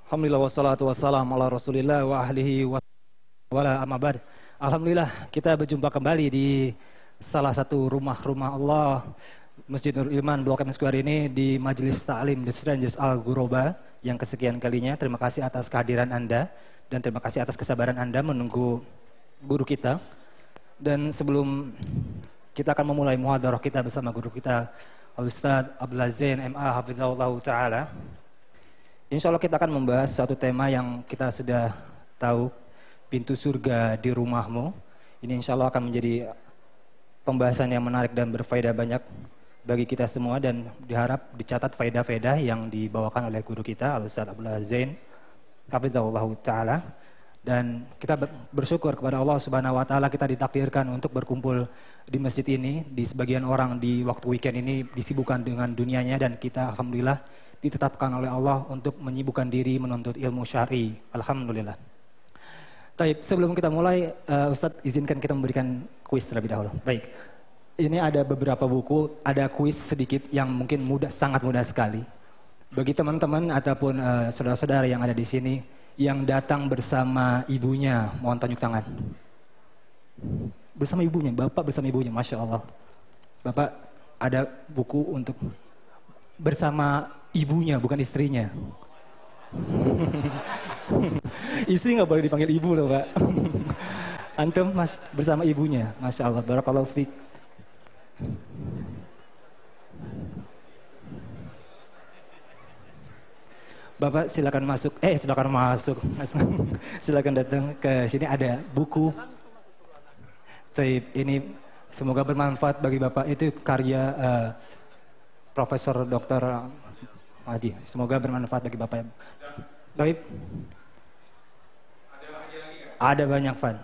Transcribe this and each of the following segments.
Alhamdulillah wassalatu wassalamu ala Rasulillah wa ahlihi wa wala amma ba'd. Alhamdulillah kita berjumpa kembali di salah satu rumah-rumah Allah, Masjid Nurul Iman Blok M Square ini di Majelis Ta'lim The Strangers Al Ghuraba yang kesekian kalinya. Terima kasih atas kehadiran Anda dan terima kasih atas kesabaran Anda menunggu guru kita. Dan sebelum kita akan memulai muhadarah kita bersama guru kita Al-Ustaz Abdullah Zain MA Hafizahullah Ta'ala, insya Allah kita akan membahas satu tema yang kita sudah tahu, pintu surga di rumahmu. Ini insya Allah akan menjadi pembahasan yang menarik dan berfaedah banyak bagi kita semua, dan diharap dicatat faedah-faedah yang dibawakan oleh guru kita Al-Ustaz Abdullah Zain Hafizahullah Ta'ala. Dan kita bersyukur kepada Allah Subhanahu Wa Ta'ala kita ditakdirkan untuk berkumpul di masjid ini. Di sebagian orang di waktu weekend ini disibukkan dengan dunianya, dan kita alhamdulillah ditetapkan oleh Allah untuk menyibukkan diri menuntut ilmu syar'i. Alhamdulillah. Baik, sebelum kita mulai, Ustadz izinkan kita memberikan kuis terlebih dahulu. Baik, ini ada beberapa buku, ada kuis sedikit yang mungkin mudah, sangat mudah sekali. Bagi teman-teman ataupun saudara-saudara yang ada di sini yang datang bersama ibunya, mohon tunjuk tangan. Bersama ibunya, bapak bersama ibunya, masya Allah. Bapak ada buku untuk bersama ibunya, bukan istrinya. Istri nggak boleh dipanggil ibu loh, Pak. Antum mas bersama ibunya, masya Allah, barakallahu fiik. Bapak silakan masuk, silakan datang ke sini, ada buku. Ini semoga bermanfaat bagi Bapak, itu karya Profesor Dr. Adi. Semoga bermanfaat bagi Bapak. Baik. Ada banyak, Fan.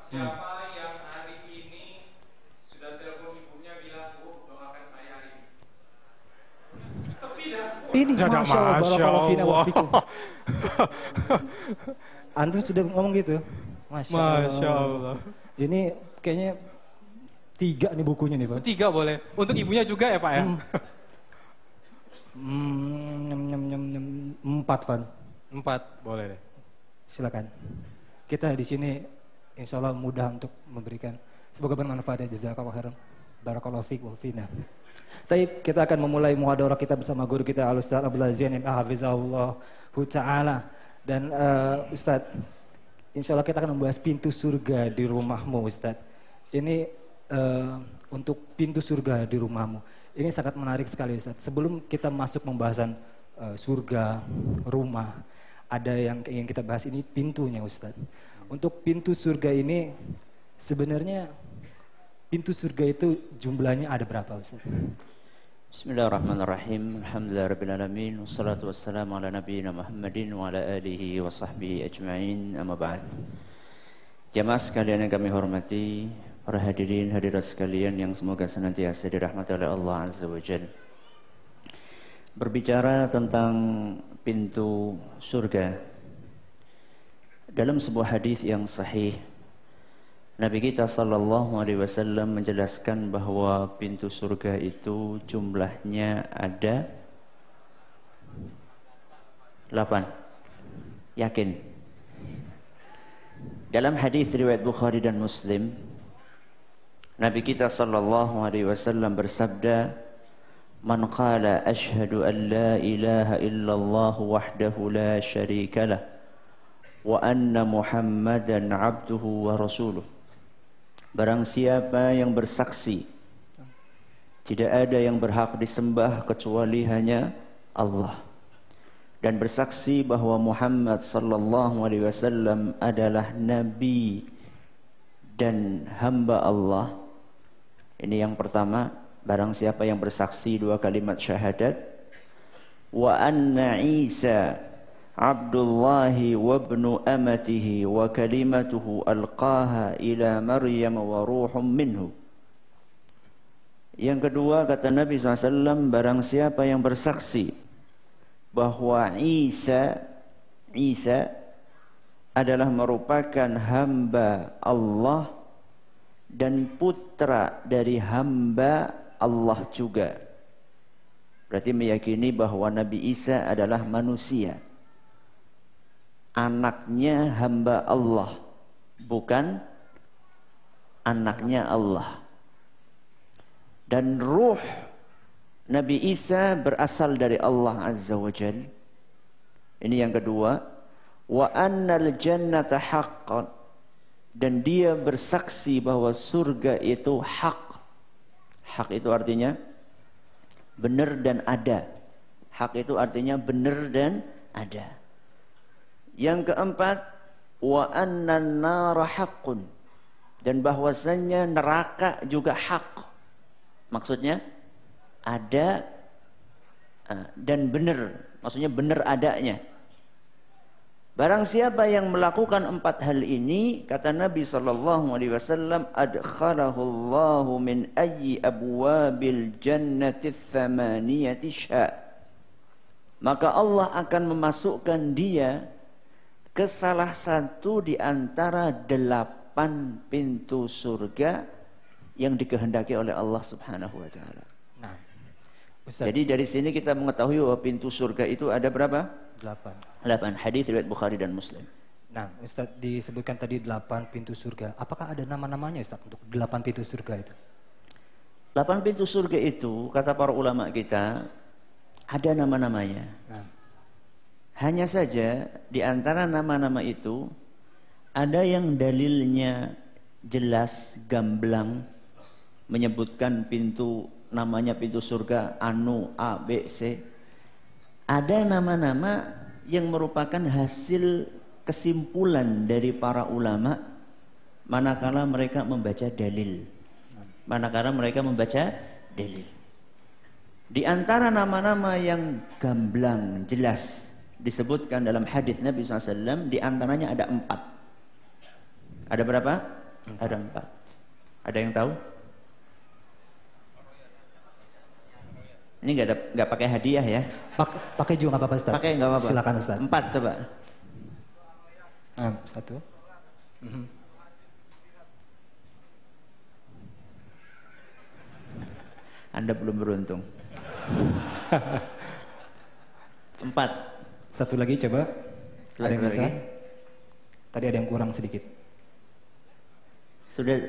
Siapa yang hari ini sudah telepon ibunya bilang, Bu, doakan saya hari ini? Sepi dah. Ini masya Allah, barakallahu fina wa fikum. Antum sudah ngomong gitu? Masya Allah. Ini kayaknya 3 nih bukunya nih, Pak. 3 boleh. Untuk ibunya juga ya, Pak ya? 4, Van. 4 boleh deh. Silakan. Kita di sini insya Allah mudah untuk memberikan. Semoga bermanfaat ya, jazakallahu khairan. Barakallahu fiik wa fina. Baik, kita akan memulai muhadarah kita bersama guru kita Al-Ustaz Abdullah Zain Hafizahullah Ta'ala. Dan Ustaz, insya Allah kita akan membahas pintu surga di rumahmu, Ustaz. Ini untuk pintu surga di rumahmu. Ini sangat menarik sekali, Ustaz. Sebelum kita masuk pembahasan surga, rumah, ada yang ingin kita bahas, ini pintunya, Ustaz. Untuk pintu surga ini sebenarnya pintu surga itu jumlahnya ada berapa, Ustaz? Bismillahirrahmanirrahim. Alhamdulillahirabbil alamin. Wassalatu wassalamu ala nabiyyina Muhammadin wa ala alihi wa sahbihi ajma'in. Amma ba'd. Jamaah sekalian yang kami hormati, para hadirin hadirat sekalian yang semoga senantiasa dirahmati oleh Allah Azza wa Jalla. Berbicara tentang pintu surga, dalam sebuah hadis yang sahih, Nabi kita sallallahu alaihi wasallam menjelaskan bahwa pintu surga itu jumlahnya ada 8. Yakin? Dalam hadis riwayat Bukhari dan Muslim, Nabi kita sallallahu alaihi wasallam bersabda, "Man qala asyhadu an la ilaha illallah wahdahu la syarika lah wa anna Muhammadan abduhu wa rasuluh." Barang siapa yang bersaksi tidak ada yang berhak disembah kecuali hanya Allah, dan bersaksi bahwa Muhammad sallallahu alaihi wasallam adalah nabi dan hamba Allah. Ini yang pertama, barang siapa yang bersaksi 2 kalimat syahadat, wa anna Isa Abdullahi wa ibnu amatihi wa kalimatuhu alqaha ila Maryam wa ruhum minhu. Yang kedua, kata Nabi SAW, barang siapa yang bersaksi bahwa Isa adalah merupakan hamba Allah dan putra dari hamba Allah juga. Berarti meyakini bahwa Nabi Isa adalah manusia, anaknya hamba Allah, bukan anaknya Allah. Dan ruh Nabi Isa berasal dari Allah Azza wa Jalla. Ini yang kedua. Wa annal jannata haqqan, dan dia bersaksi bahwa surga itu hak. Hak itu artinya benar dan ada. Hak itu artinya benar dan ada. Yang keempat, wa annan nara haqqun, dan bahwasannya neraka juga hak. Maksudnya ada dan benar, maksudnya benar adanya. Barang siapa yang melakukan 4 hal ini, kata Nabi SAW, adkhalahu Allahu min ayyi abwabil jannati tsamaniyati sya', maka Allah akan memasukkan dia ke salah satu di antara 8 pintu surga yang dikehendaki oleh Allah Subhanahu wa taala. Nah, Ustaz. Jadi dari sini kita mengetahui bahwa pintu surga itu ada berapa? 8 hadis riwayat Bukhari dan Muslim. Nah, Ustaz, disebutkan tadi 8 pintu surga. Apakah ada nama-namanya, Ustaz, untuk 8 pintu surga itu? 8 pintu surga itu, kata para ulama kita, ada nama-namanya. Nah. Hanya saja di antara nama-nama itu ada yang dalilnya jelas, gamblang, menyebutkan pintu, namanya pintu surga anu A, B, C. Ada nama-nama yang merupakan hasil kesimpulan dari para ulama manakala mereka membaca dalil. Di antara nama-nama yang gamblang, jelas disebutkan dalam hadis Nabi SAW, di antaranya ada 4. Ada berapa? Ada 4. Ada yang tahu? Ini nggak pakai hadiah ya? Pakai juga nggak apa-apa, Ustaz. Pakai nggak apa-apa. Silakan, Ustaz. 4 coba. 1. Anda belum beruntung. 4. Satu lagi coba. Ada yang bisa? Lagi. Tadi ada yang kurang sedikit. Sudah.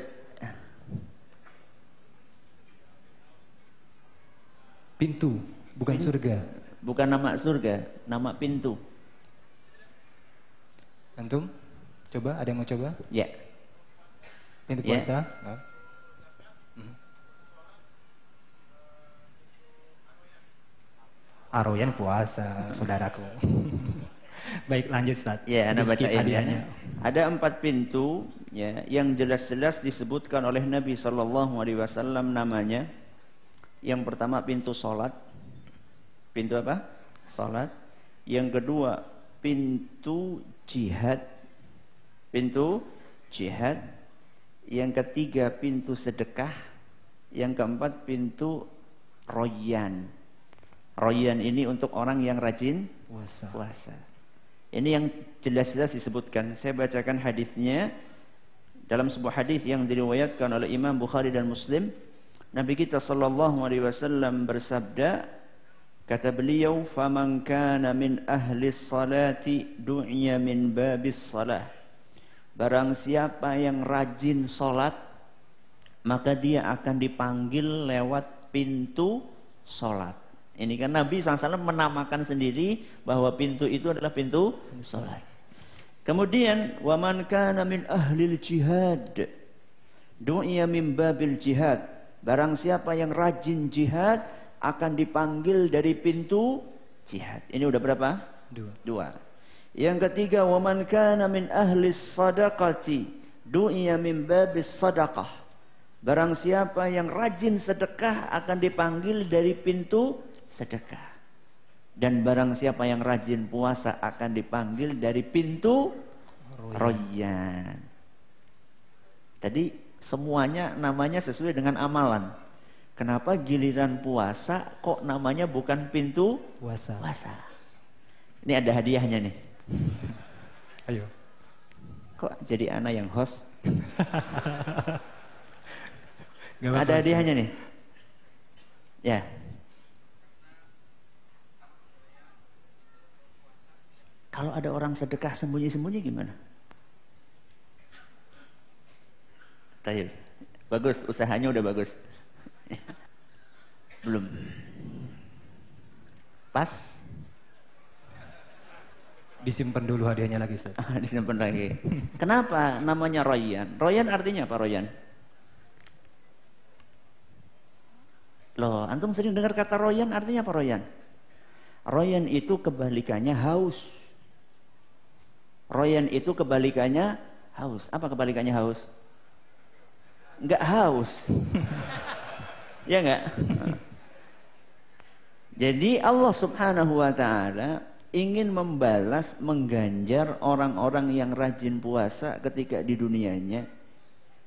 Pintu, bukan surga. Bukan nama surga, nama pintu. Antum? Coba, ada yang mau coba? Ya. Pintu Ya. puasa? Aroyan puasa, saudaraku. Baik, lanjut, Ustaz. Ya, Anda Skip bacain ya. hadiahnya. Ada 4 pintu ya yang jelas-jelas disebutkan oleh Nabi SAW namanya. Yang pertama pintu salat. Pintu apa? Salat. Yang kedua pintu jihad. Pintu jihad. Yang ketiga pintu sedekah. Yang keempat pintu royan. Royan ini untuk orang yang rajin puasa. Ini yang jelas-jelas disebutkan. Saya bacakan hadisnya. Dalam sebuah hadis yang diriwayatkan oleh Imam Bukhari dan Muslim, Nabi kita sallallahu alaihi wasallam bersabda, kata beliau, "Faman kana min ahli salati du'iya min babis salah." Barang siapa yang rajin salat, maka dia akan dipanggil lewat pintu salat. Ini kan Nabi SAW menamakan sendiri bahwa pintu itu adalah pintu salat. Kemudian, "Waman kana min ahlil jihad du'iya min babil jihad." Barang siapa yang rajin jihad akan dipanggil dari pintu jihad. Ini udah berapa? 2. Yang ketiga, waman kana min ahli sadaqati du'iya min babis sadaqah. Barang siapa yang rajin sedekah akan dipanggil dari pintu sedekah. Dan barang siapa yang rajin puasa akan dipanggil dari pintu royan. Tadi semuanya namanya sesuai dengan amalan. Kenapa giliran puasa kok namanya bukan pintu puasa? Ini ada hadiahnya nih. Ayo. Kok jadi anak yang host? Gak apa-apa, ada hadiahnya nih. Ya. Kalau ada orang sedekah sembunyi-sembunyi gimana? Tayyib. Bagus, usahanya udah bagus. Belum. Pas. Disimpan dulu hadiahnya lagi, Ustaz. Disimpan lagi. Kenapa namanya royan? Royan artinya apa royan? Loh, antum sering dengar kata royan, artinya apa royan? Royan itu kebalikannya haus. Royan itu kebalikannya haus. Apa kebalikannya haus? Enggak haus. Ya enggak? Jadi Allah Subhanahu wa taala ingin membalas, mengganjar orang-orang yang rajin puasa ketika di dunianya.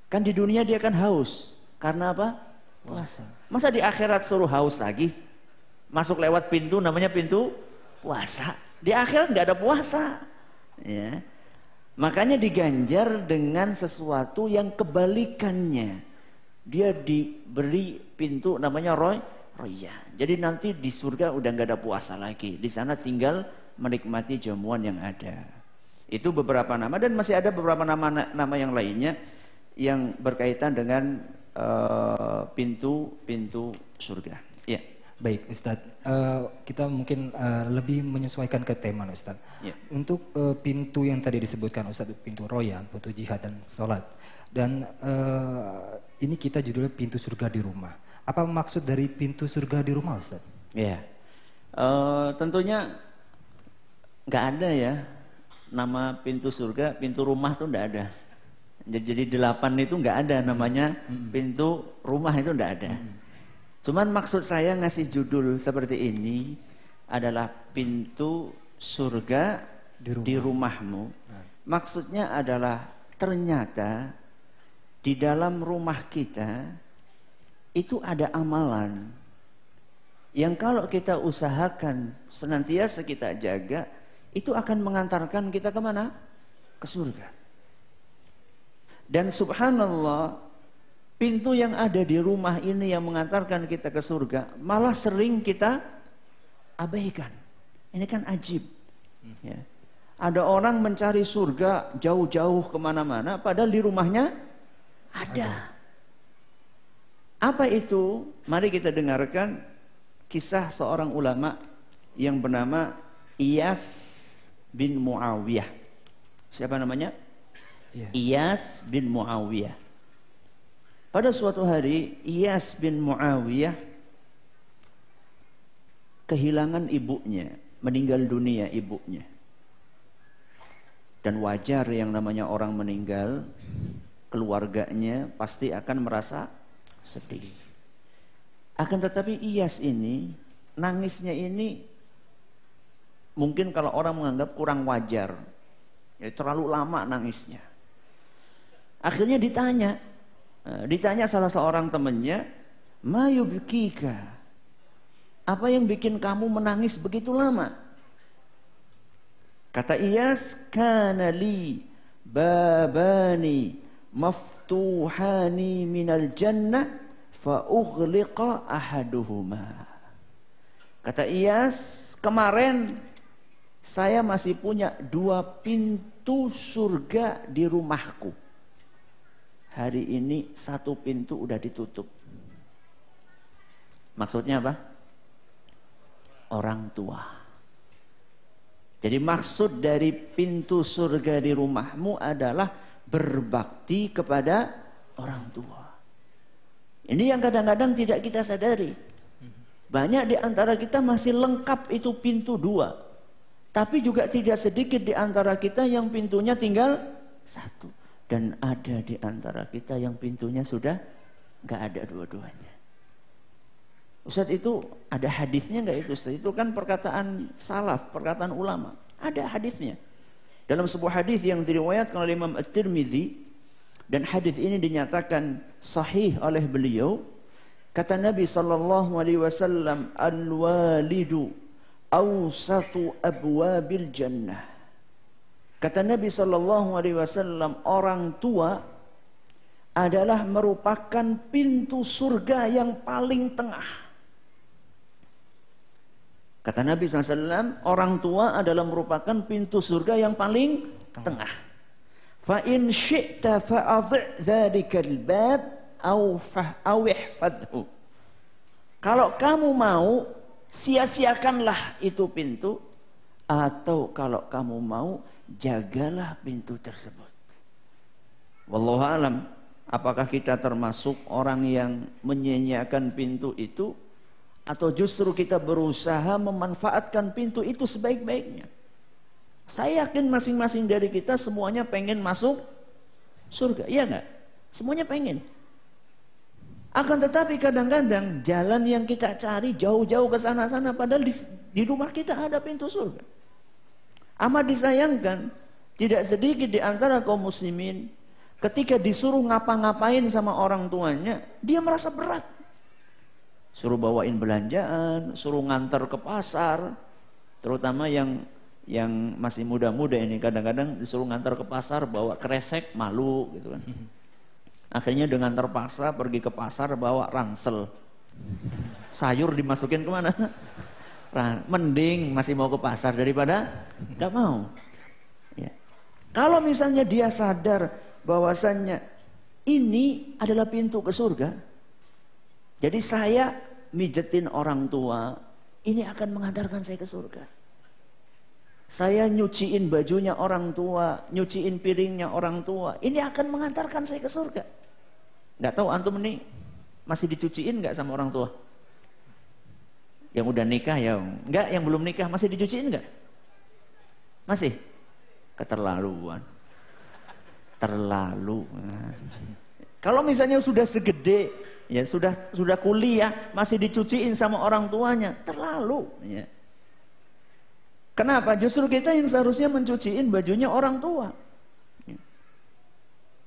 Kan di dunia dia kan haus. Karena apa? Puasa. Masa di akhirat suruh haus lagi? Masuk lewat pintu namanya pintu puasa. Di akhirat nggak ada puasa. Ya. Makanya diganjar dengan sesuatu yang kebalikannya. Dia diberi pintu namanya royan. Jadi nanti di surga udah nggak ada puasa lagi. Di sana tinggal menikmati jamuan yang ada. Itu beberapa nama dan masih ada beberapa nama yang lainnya yang berkaitan dengan pintu-pintu surga. Ya. Baik, Ustadz. Kita mungkin lebih menyesuaikan ke tema, Ustadz. Ya. Untuk pintu yang tadi disebutkan, Ustadz, pintu royan, pintu jihad dan sholat. Dan ini kita judulnya pintu surga di rumah. Apa maksud dari pintu surga di rumah, Ustadz? Ya. Tentunya nggak ada ya nama pintu surga, pintu rumah tuh nggak ada. Jadi 8 itu nggak ada namanya pintu rumah itu nggak ada. Cuman maksud saya ngasih judul seperti ini adalah pintu surga di rumahmu. Maksudnya adalah ternyata di dalam rumah kita itu ada amalan yang kalau kita usahakan senantiasa kita jaga, itu akan mengantarkan kita kemana? Ke surga. Dan subhanallah, pintu yang ada di rumah ini yang mengantarkan kita ke surga malah sering kita abaikan. Ini kan ajib. Ya. Ada orang mencari surga jauh-jauh kemana-mana, padahal di rumahnya ada. Apa itu? Mari kita dengarkan kisah seorang ulama yang bernama Iyas bin Muawiyah. Siapa namanya? Iyas bin Muawiyah. Pada suatu hari Iyas bin Muawiyah kehilangan ibunya, meninggal dunia ibunya. Dan wajar yang namanya orang meninggal, keluarganya pasti akan merasa sedih. Akan tetapi Iyas ini, nangisnya ini mungkin kalau orang menganggap kurang wajar, ya, terlalu lama nangisnya. Akhirnya ditanya salah seorang temannya, "Ma yubkika?" Apa yang bikin kamu menangis begitu lama? Kata Iyas, "Kana li babani maftuhani minal jannah fa ughliqa ahaduhuma." Kata Iyas, kemarin saya masih punya 2 pintu surga di rumahku. Hari ini 1 pintu udah ditutup. Maksudnya apa? Orang tua. Jadi maksud dari pintu surga di rumahmu adalah berbakti kepada orang tua. Ini yang kadang-kadang tidak kita sadari. Banyak di antara kita masih lengkap itu pintu 2. Tapi juga tidak sedikit di antara kita yang pintunya tinggal 1. Dan ada di antara kita yang pintunya sudah nggak ada dua-duanya. Ustaz, itu ada hadisnya nggak itu Ustaz? Itu kan perkataan salaf, perkataan ulama. Ada hadisnya. Dalam sebuah hadis yang diriwayatkan oleh Imam At-Tirmidzi, dan hadis ini dinyatakan sahih oleh beliau, kata Nabi SAW, "Al-walidu awsatu abwabil jannah." Kata Nabi SAW, orang tua adalah merupakan pintu surga yang paling tengah. Kata Nabi SAW, orang tua adalah merupakan pintu surga yang paling tengah. Fa in syi'ta fa'adhi' dzalikal bab aw ihfadhu. Kalau kamu mau, sia-siakanlah itu pintu, atau kalau kamu mau, jagalah pintu tersebut. Wallahu alam, apakah kita termasuk orang yang menyia-nyiakan pintu itu, atau justru kita berusaha memanfaatkan pintu itu sebaik-baiknya? Saya yakin masing-masing dari kita semuanya pengen masuk surga, iya enggak? Semuanya pengen. Akan tetapi kadang-kadang jalan yang kita cari jauh-jauh ke sana-sana, padahal di rumah kita ada pintu surga. Amat disayangkan, tidak sedikit di antara kaum muslimin ketika disuruh ngapa-ngapain sama orang tuanya, dia merasa berat. Suruh bawain belanjaan, suruh ngantar ke pasar, terutama yang masih muda-muda ini, kadang-kadang disuruh ngantar ke pasar bawa kresek, malu gitu kan. Akhirnya dengan terpaksa pergi ke pasar bawa ransel. Sayur dimasukin kemana? Mending masih mau ke pasar daripada nggak mau. Ya. Kalau misalnya dia sadar bahwasannya ini adalah pintu ke surga, jadi saya mijetin orang tua, ini akan mengantarkan saya ke surga. Saya nyuciin bajunya orang tua, nyuciin piringnya orang tua, ini akan mengantarkan saya ke surga. Nggak tahu antum ini masih dicuciin nggak sama orang tua? Yang udah nikah ya enggak, yang belum nikah masih dicuciin enggak? Masih? Keterlaluan. Terlalu. Nah. Kalau misalnya sudah segede, ya sudah kuliah masih dicuciin sama orang tuanya, terlalu. Ya. Kenapa? Justru kita yang seharusnya mencuciin bajunya orang tua.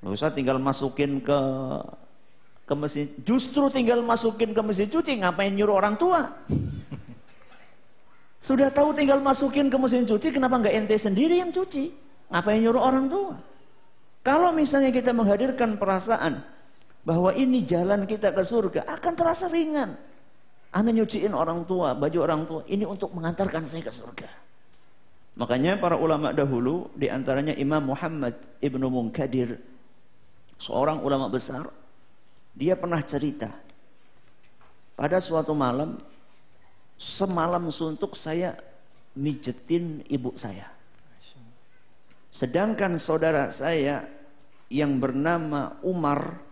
Nggak usah tinggal masukin ke mesin, justru tinggal masukin ke mesin cuci, ngapain nyuruh orang tua? Sudah tahu tinggal masukin ke mesin cuci, kenapa nggak ente sendiri yang cuci? Ngapain nyuruh orang tua? Kalau misalnya kita menghadirkan perasaan bahwa ini jalan kita ke surga, akan terasa ringan. Anda nyuciin orang tua, baju orang tua, ini untuk mengantarkan saya ke surga. Makanya para ulama dahulu, diantaranya Imam Muhammad Ibnu Munkadir, seorang ulama besar, dia pernah cerita, pada suatu malam, semalam suntuk saya mijetin ibu saya. Sedangkan saudara saya yang bernama Umar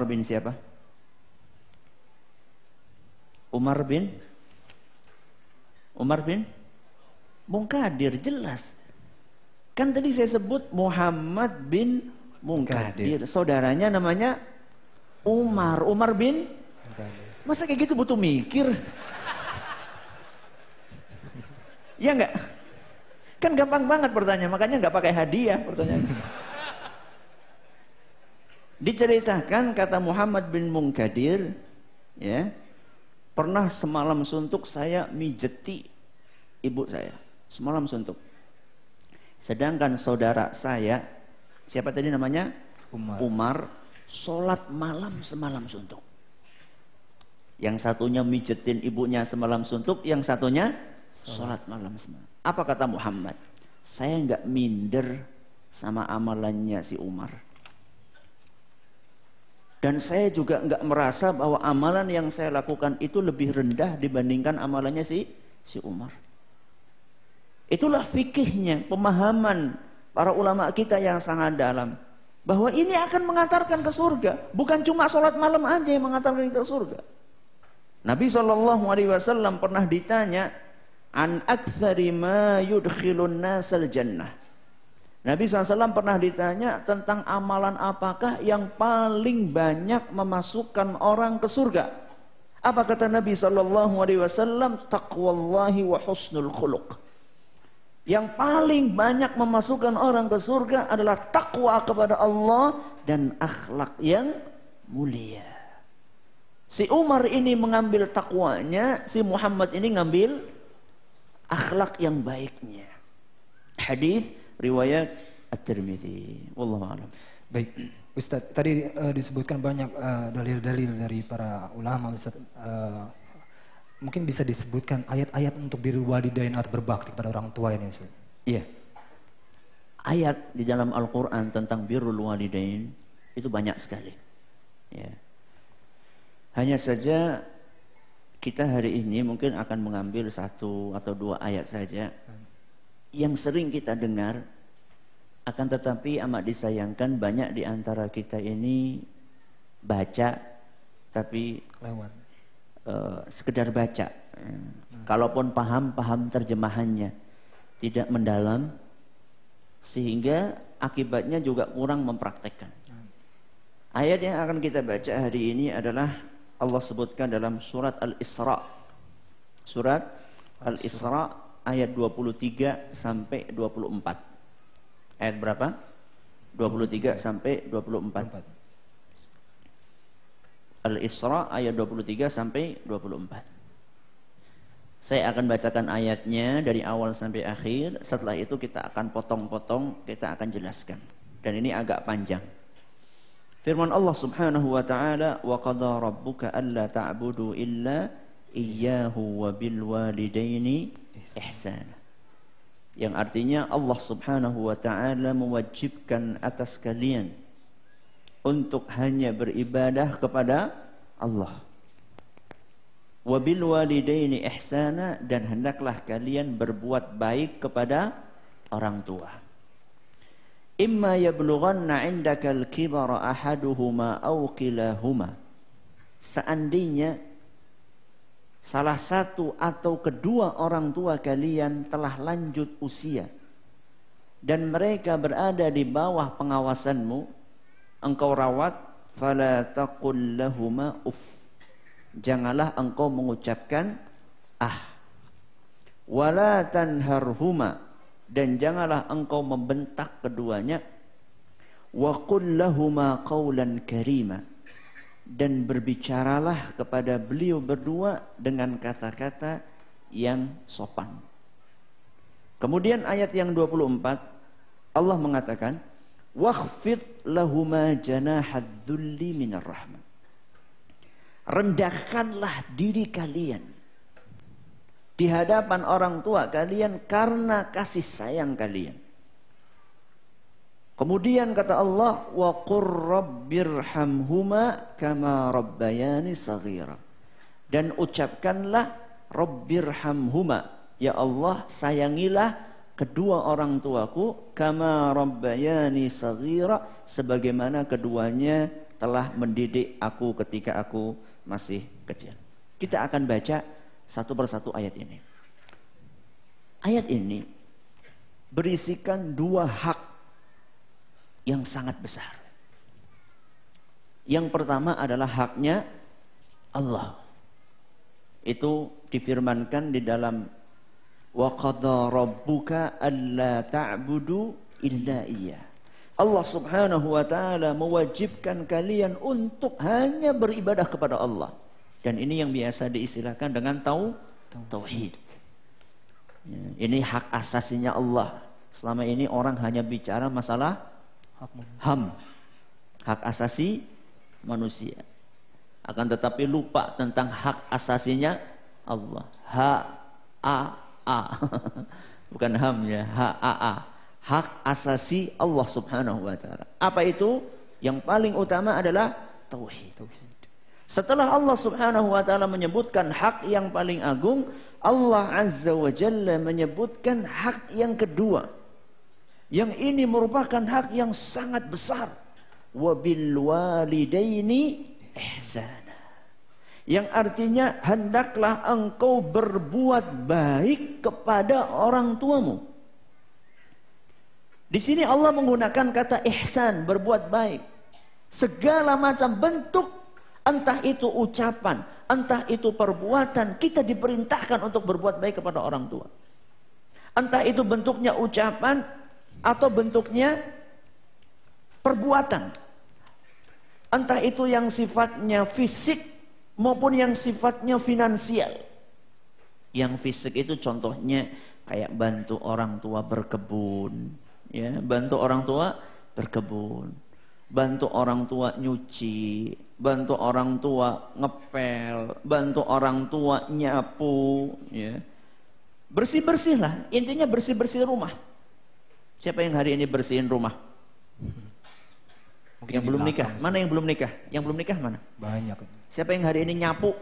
bin siapa? Umar bin Munkadir, jelas. Kan tadi saya sebut Muhammad bin Munkadir. Saudaranya namanya Umar bin Munkadir. Masa kayak gitu butuh mikir? Ya enggak? Kan gampang banget pertanyaan, makanya enggak pakai hadiah pertanyaan. Diceritakan kata Muhammad bin Munkadir, ya, pernah semalam suntuk saya mijeti ibu saya. Semalam suntuk. Sedangkan saudara saya, siapa tadi namanya? Umar, sholat malam semalam suntuk. Yang satunya mijetin ibunya semalam suntuk, yang satunya sholat malam semalam. Apa kata Muhammad? Saya enggak minder sama amalannya si Umar. Dan saya juga enggak merasa bahwa amalan yang saya lakukan itu lebih rendah dibandingkan amalannya si Umar. Itulah fikihnya, pemahaman para ulama kita yang sangat dalam. Bahwa ini akan mengantarkan ke surga. Bukan cuma sholat malam aja yang mengantarkan kita ke surga. Nabi SAW pernah ditanya, an aktsari ma yudkhilun nasal jannah. Nabi SAW pernah ditanya tentang amalan apakah yang paling banyak memasukkan orang ke surga. Apa kata Nabi SAW? Taqwallahi wa husnul khuluq. Yang paling banyak memasukkan orang ke surga adalah takwa kepada Allah dan akhlak yang mulia. Si Umar ini mengambil takwanya, si Muhammad ini ngambil akhlak yang baiknya. Hadis riwayat At-Tirmidzi. Wallahu a'lam. Baik, Ustaz, tadi disebutkan banyak dalil-dalil dari para ulama, Ustaz. Mungkin bisa disebutkan ayat-ayat untuk birrul walidain atau berbakti kepada orang tua ini, Ustaz. Iya. Ayat di dalam Al-Quran tentang birrul walidain itu banyak sekali. Ya. Hanya saja kita hari ini mungkin akan mengambil 1 atau 2 ayat saja yang sering kita dengar, akan tetapi amat disayangkan banyak di antara kita ini baca tapi Lewat. sekedar baca. Kalaupun paham terjemahannya, tidak mendalam, sehingga akibatnya juga kurang mempraktekkan. Ayat yang akan kita baca hari ini adalah Allah sebutkan dalam surat Al-Isra. Surat Al-Isra ayat 23 sampai 24. Ayat berapa? 23 sampai 24. Al-Isra ayat 23 sampai 24. Saya akan bacakan ayatnya dari awal sampai akhir. Setelah itu kita akan potong-potong, kita akan jelaskan. Dan ini agak panjang. Firman Allah Subhanahu wa taala, "Wa qada rabbuka alla ta'budu illa iyyahu wa bil walidaini ihsana." Yang artinya Allah Subhanahu wa taala mewajibkan atas kalian untuk hanya beribadah kepada Allah. Wabil walidaini ihsana, dan hendaklah kalian berbuat baik kepada orang tua. Imma yablughanna 'indakal kibara ahaduhuma aw kilahuma. Seandainya salah satu atau kedua orang tua kalian telah lanjut usia dan mereka berada di bawah pengawasanmu, engkau rawat, fala taqul lahuma uff. Janganlah engkau mengucapkan wala tanharhuma, dan janganlah engkau membentak keduanya, wa qul lahuma qawlan karima, dan berbicaralah kepada beliau berdua dengan kata-kata yang sopan. Kemudian ayat yang 24 Allah mengatakan, wakhfid lahuma janahadz-dzulli minar rahmah. Rendahkanlah diri kalian di hadapan orang tua kalian karena kasih sayang kalian. Kemudian kata Allah, wa qur rabbirhamhuma kama rabbayani saghira. Dan ucapkanlah rabbirhamhuma, ya Allah sayangilah kedua orang tuaku, kama rabbayani saghira, sebagaimana keduanya telah mendidik aku ketika aku masih kecil. Kita akan baca satu persatu ayat ini. Ayat ini berisikan 2 hak yang sangat besar. Yang pertama adalah haknya Allah. Itu difirmankan di dalam wa qadha rabbuka alla ta'budu illa iyyah. Allah Subhanahu wa taala mewajibkan kalian untuk hanya beribadah kepada Allah. Dan ini yang biasa diistilahkan dengan tauhid. Ini hak asasinya Allah. Selama ini orang hanya bicara masalah hak asasi manusia. Akan tetapi lupa tentang hak asasinya Allah. Bukan ham ya, hak asasi Allah Subhanahu wa taala. Apa itu? Yang paling utama adalah tauhid. Setelah Allah Subhanahu wa taala menyebutkan hak yang paling agung, Allah Azza wa Jalla menyebutkan hak yang kedua. Yang ini merupakan hak yang sangat besar. Wabil walidaini ihsana. Yang artinya hendaklah engkau berbuat baik kepada orang tuamu. Di sini Allah menggunakan kata ihsan, berbuat baik. Segala macam bentuk, entah itu ucapan, entah itu perbuatan, kita diperintahkan untuk berbuat baik kepada orang tua. Entah itu bentuknya ucapan atau bentuknya perbuatan. Entah itu yang sifatnya fisik maupun yang sifatnya finansial. Yang fisik itu contohnya kayak bantu orang tua berkebun, ya, bantu orang tua berkebun, bantu orang tua nyuci, bantu orang tua ngepel, bantu orang tua nyapu, ya. Bersih-bersih lah, intinya bersih-bersih rumah. Siapa yang hari ini bersihin rumah? Mungkin Yang belum nikah, belakang, mana yang belum nikah? Yang belum nikah mana? banyak. Siapa yang hari ini nyapu?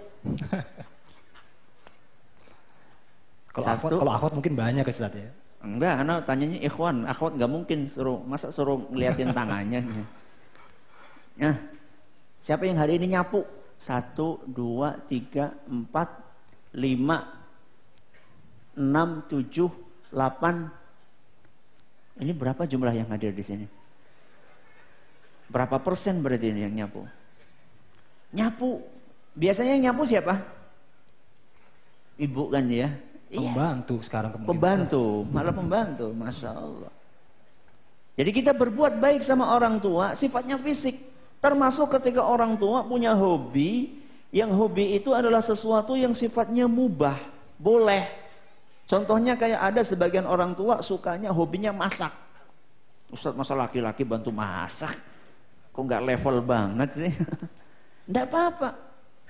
Kalau akhwat mungkin banyak Ustaz ya. Enggak, anak tanyanya ikhwan, akhwat nggak mungkin masa suruh ngeliatin tangannya. Nah, siapa yang hari ini nyapu? 1, 2, 3, 4, 5, 6, 7, 8. Ini berapa jumlah yang hadir di sini? Berapa persen berarti ini yang nyapu? Nyapu. Biasanya yang nyapu siapa? Ibu kan ya? Pembantu sekarang kemungkinan. Pembantu, malah pembantu, Masya Allah. Jadi kita berbuat baik sama orang tua, sifatnya fisik. Termasuk ketika orang tua punya hobi, yang hobi itu adalah sesuatu yang sifatnya mubah, boleh. Contohnya kayak ada sebagian orang tua sukanya hobinya masak. Ustadz, masa laki-laki bantu masak? Kok nggak level banget sih? Nggak apa-apa.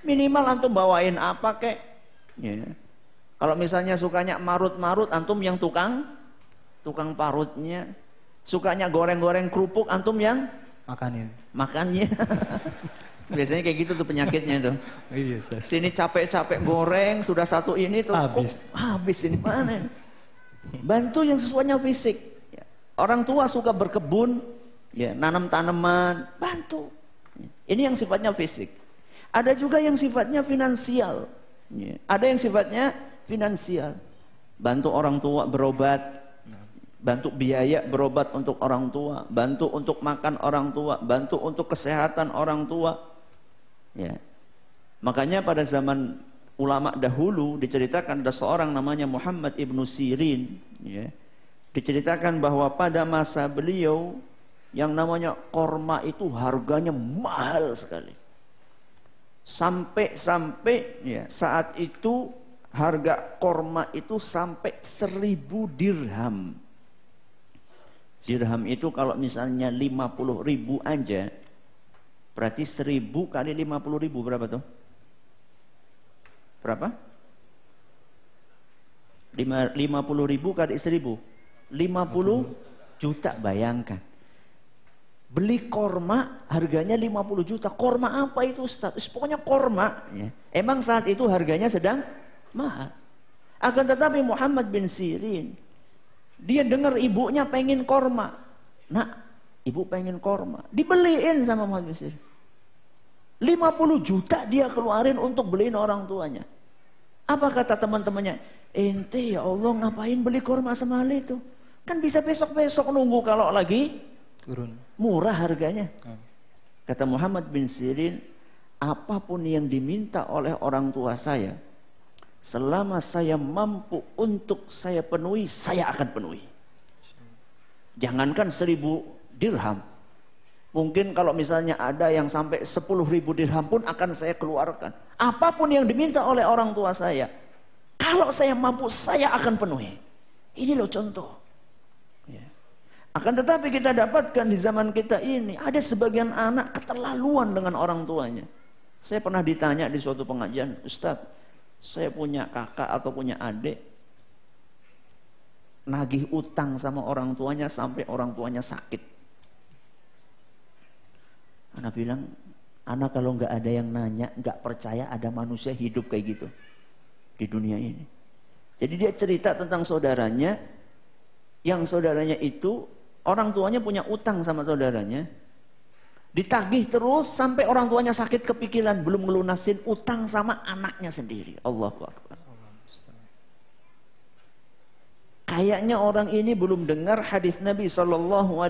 Minimal antum bawain apa kek. Ya. Kalau misalnya sukanya marut-marut, antum yang tukang parutnya. Sukanya goreng-goreng kerupuk, antum yang makannya. Biasanya kayak gitu tuh penyakitnya tuh. Iya, Ustaz. Sini capek-capek goreng, sudah satu ini tuh habis ini mana? Bantu yang sesuanya fisik. Ya. Orang tua suka berkebun, ya, nanam tanaman, bantu. Ini yang sifatnya fisik. Ada juga yang sifatnya finansial. Ya. Ada yang sifatnya finansial. Bantu orang tua berobat, bantu biaya berobat untuk orang tua, bantu untuk makan orang tua, bantu untuk kesehatan orang tua. Ya. Makanya pada zaman ulama dahulu diceritakan ada seorang namanya Muhammad ibnu Sirin. Ya. Diceritakan bahwa pada masa beliau yang namanya korma itu harganya mahal sekali. Sampai ya, saat itu harga korma itu sampai 1000 dirham. Dirham itu kalau misalnya 50.000 aja, berarti 1000 kali 50.000 berapa tuh? Berapa? 50.000 kali 1000, 50 juta, bayangkan. Beli korma harganya 50 juta. Korma apa itu Ustaz? Pokoknya korma. Ya. Emang saat itu harganya sedang mahal. Akan tetapi Muhammad bin Sirin, dia dengar ibunya pengen korma. Nak, ibu pengen korma. Dibeliin sama Muhammad bin Sirin. 50 juta dia keluarin untuk beliin orang tuanya. Apa kata teman-temannya? Ente ya Allah ngapain beli korma semahal itu? Kan bisa besok-besok nunggu kalau lagi turun. Murah harganya. Kata Muhammad bin Sirin, apapun yang diminta oleh orang tua saya, selama saya mampu untuk saya penuhi, saya akan penuhi. Jangankan 1000 dirham. Mungkin kalau misalnya ada yang sampai 10.000 dirham pun akan saya keluarkan. Apapun yang diminta oleh orang tua saya, kalau saya mampu, saya akan penuhi. Ini loh contoh. Ya. Akan tetapi kita dapatkan di zaman kita ini, ada sebagian anak keterlaluan dengan orang tuanya. Saya pernah ditanya di suatu pengajian, Ustadz, saya punya kakak atau punya adik, nagih utang sama orang tuanya sampai orang tuanya sakit. Anak bilang, anak kalau nggak ada yang nanya, nggak percaya ada manusia hidup kayak gitu di dunia ini. Jadi dia cerita tentang saudaranya, yang saudaranya itu orang tuanya punya utang sama saudaranya, ditagih terus sampai orang tuanya sakit kepikiran belum ngelunasin utang sama anaknya sendiri. Allahu Akbar. Kayaknya orang ini belum dengar hadis Nabi SAW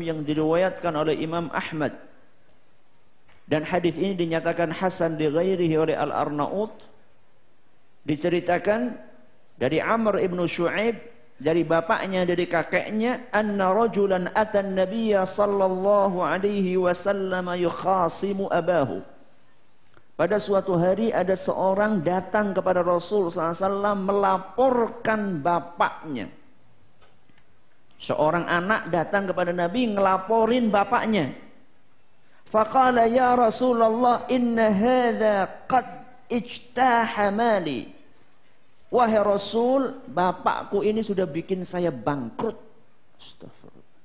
yang diriwayatkan oleh Imam Ahmad. Dan hadis ini dinyatakan hasan di ghairihi oleh Al-Arnaut. Diceritakan dari Amr ibnu Shu'aib, dari bapaknya, dari kakeknya, anna rajulan atan nabiyya sallallahu alaihi wasallam yukhasimu abahu. Pada suatu hari ada seorang datang kepada Rasul SAW melaporkan bapaknya. Seorang anak datang kepada Nabi ngelaporin bapaknya. Faqala ya Rasulullah inna hadha qad ijtaha mali. Wahai Rasul, bapakku ini sudah bikin saya bangkrut. Astagfirullah.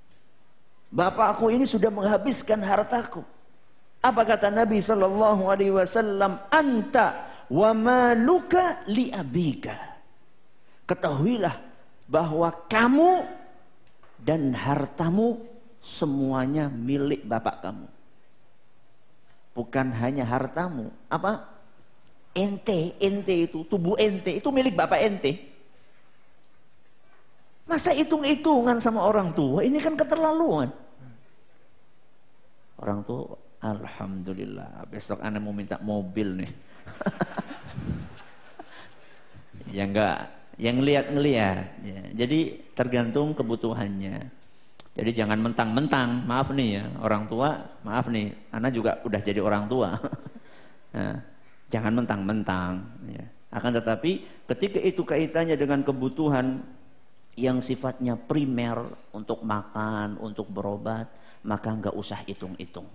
Bapakku ini sudah menghabiskan hartaku. Apa kata Nabi sallallahu alaihi wasallam? Anta wa maluka li abika. Ketahuilah bahwa kamu dan hartamu semuanya milik bapak kamu. Bukan hanya hartamu, apa? Ente itu, tubuh ente itu milik bapak ente. Masa hitung-hitungan sama orang tua? Ini kan keterlaluan. Orang tua, alhamdulillah, besok anak mau minta mobil nih. Ya enggak, yang ngeliat. Ya. Jadi tergantung kebutuhannya. Jadi jangan mentang-mentang, maaf nih ya, orang tua, maaf nih, anak juga udah jadi orang tua. Nah, jangan mentang-mentang. Ya. Akan tetapi ketika itu kaitannya dengan kebutuhan yang sifatnya primer untuk makan, untuk berobat, maka nggak usah hitung-hitung.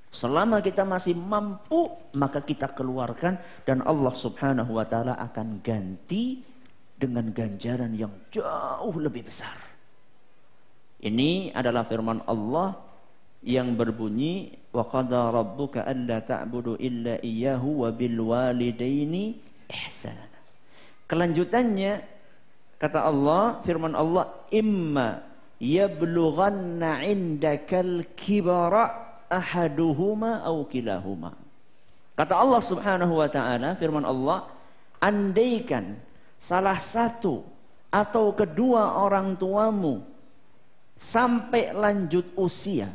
Selama kita masih mampu, maka kita keluarkan dan Allah Subhanahu wa taala akan ganti dengan ganjaran yang jauh lebih besar. Ini adalah firman Allah yang berbunyi wa qada rabbuka alla ta'budu illa iyyahu wa bil walidaini ihsana. Kelanjutannya kata Allah, firman Allah, imma yablughanna 'indakal kibara ahaduhuma aw kilahuma. Kata Allah Subhanahu wa taala, firman Allah, andaikan salah satu atau kedua orang tuamu sampai lanjut usia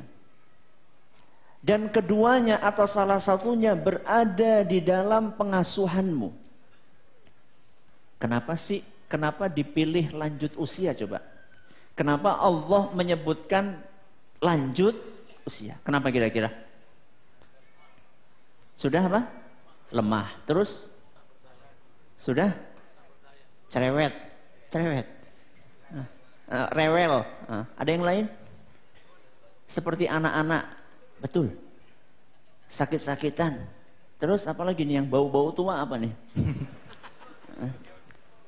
dan keduanya atau salah satunya berada di dalam pengasuhanmu. Kenapa dipilih lanjut usia coba? Kenapa Allah menyebutkan lanjut usia? Kenapa kira-kira? Sudah apa? Lemah. Terus? Sudah? Cerewet. Rewel. Ada yang lain? Seperti anak-anak. Betul. Sakit-sakitan. Terus apalagi nih yang bau-bau tua apa nih?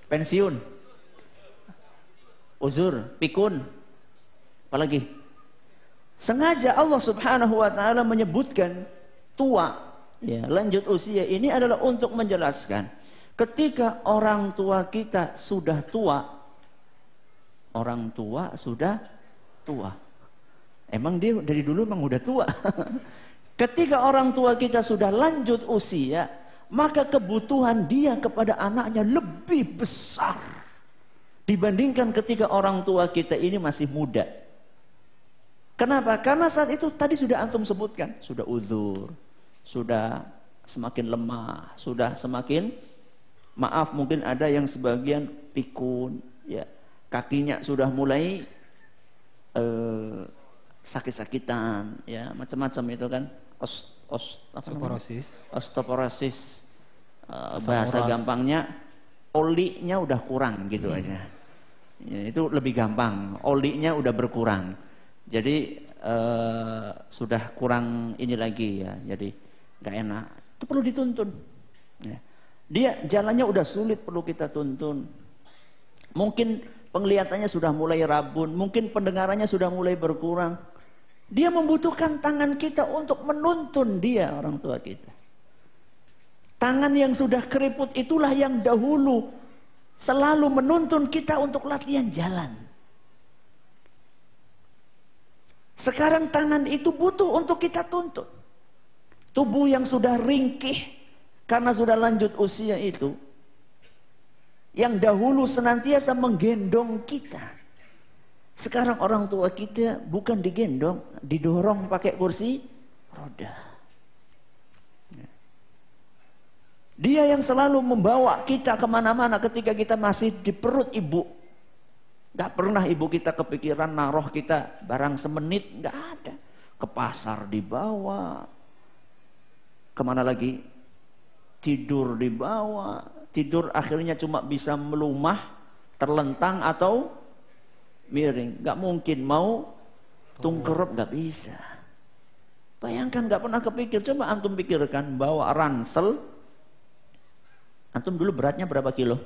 Pensiun. Uzur, pikun. Apalagi? Sengaja Allah Subhanahu wa taala menyebutkan tua, ya, lanjut usia ini adalah untuk menjelaskan ketika orang tua kita sudah tua. Orang tua sudah tua. Emang dia dari dulu emang udah tua. Ketika orang tua kita sudah lanjut usia, maka kebutuhan dia kepada anaknya lebih besar dibandingkan ketika orang tua kita ini masih muda. Kenapa? Karena saat itu tadi sudah antum sebutkan, sudah uzur, sudah semakin lemah, sudah semakin, maaf mungkin ada yang sebagian pikun, ya. Kakinya sudah mulai sakit-sakitan, ya macam-macam itu kan, osteoporosis, bahasa gampangnya olinya udah kurang gitu aja, ya, itu lebih gampang, olinya udah berkurang, jadi sudah kurang ini lagi ya, jadi nggak enak, itu perlu dituntun, ya. Dia jalannya udah sulit, perlu kita tuntun, mungkin penglihatannya sudah mulai rabun, mungkin pendengarannya sudah mulai berkurang. Dia membutuhkan tangan kita untuk menuntun dia, orang tua kita. Tangan yang sudah keriput itulah yang dahulu selalu menuntun kita untuk latihan jalan. Sekarang tangan itu butuh untuk kita tuntun. Tubuh yang sudah ringkih karena sudah lanjut usia itu, yang dahulu senantiasa menggendong kita, sekarang orang tua kita bukan digendong, didorong pakai kursi roda. Dia yang selalu membawa kita kemana-mana ketika kita masih di perut ibu. Gak pernah ibu kita kepikiran naruh kita barang semenit, gak ada. Ke pasar dibawa, kemana lagi? Tidur dibawa. Tidur akhirnya cuma bisa melumah, terlentang atau miring. Gak mungkin mau tungkerep, gak bisa. Bayangkan, nggak pernah kepikir. Coba antum pikirkan, bawa ransel. Antum dulu beratnya berapa kilo?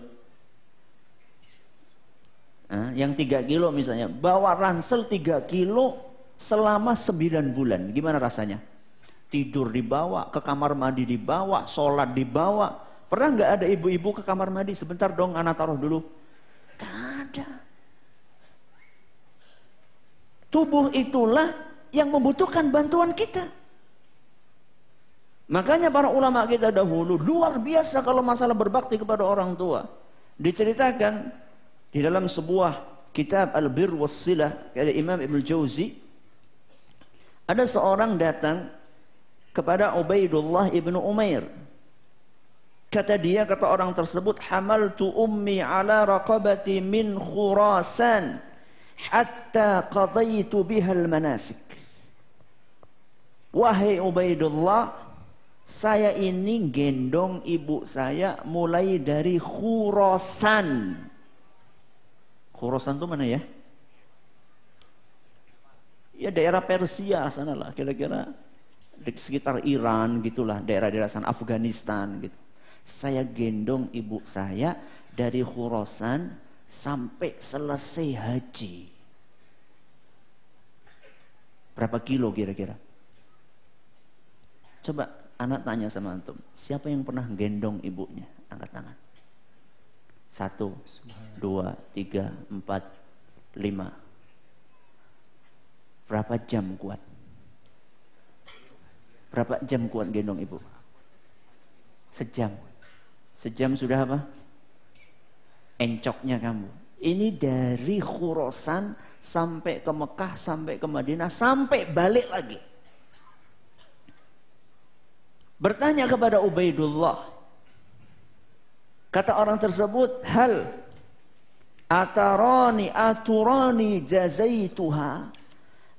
Yang 3 kilo misalnya. Bawa ransel 3 kilo selama 9 bulan. Gimana rasanya? Tidur dibawa, ke kamar mandi dibawa, sholat dibawa. Pernah nggak ada ibu-ibu ke kamar mandi? Sebentar dong, anak taruh dulu. Gak ada. Tubuh itulah yang membutuhkan bantuan kita. Makanya para ulama kita dahulu luar biasa kalau masalah berbakti kepada orang tua. Diceritakan di dalam sebuah kitab Al-Bir Was-Silah dari Imam Ibnu Jauzi, ada seorang datang kepada Ubaidullah ibnu Umair. Kata dia, kata orang tersebut, hamaltu ummi ala raqabati min Khurasan hatta qadaitu bihal manasik. Wahai Ubaidullah, saya ini gendong ibu saya mulai dari Khurasan. Khurasan itu mana ya? Ya daerah Persia sana lah, kira-kira di sekitar Iran gitulah, daerah-daerah sana, Afghanistan gitu. Saya gendong ibu saya dari Khurasan sampai selesai haji. Berapa kilo kira-kira? Coba anak tanya sama antum, siapa yang pernah gendong ibunya? Angkat tangan. 1, 2, 3, 4, 5. Berapa jam kuat? Berapa jam kuat gendong ibu? Sejam. Sejam sudah apa? Encoknya kamu. Ini dari Khurasan sampai ke Mekah, sampai ke Madinah, sampai balik lagi. Bertanya kepada Ubaidullah. Kata orang tersebut, hal aturani jazaituha.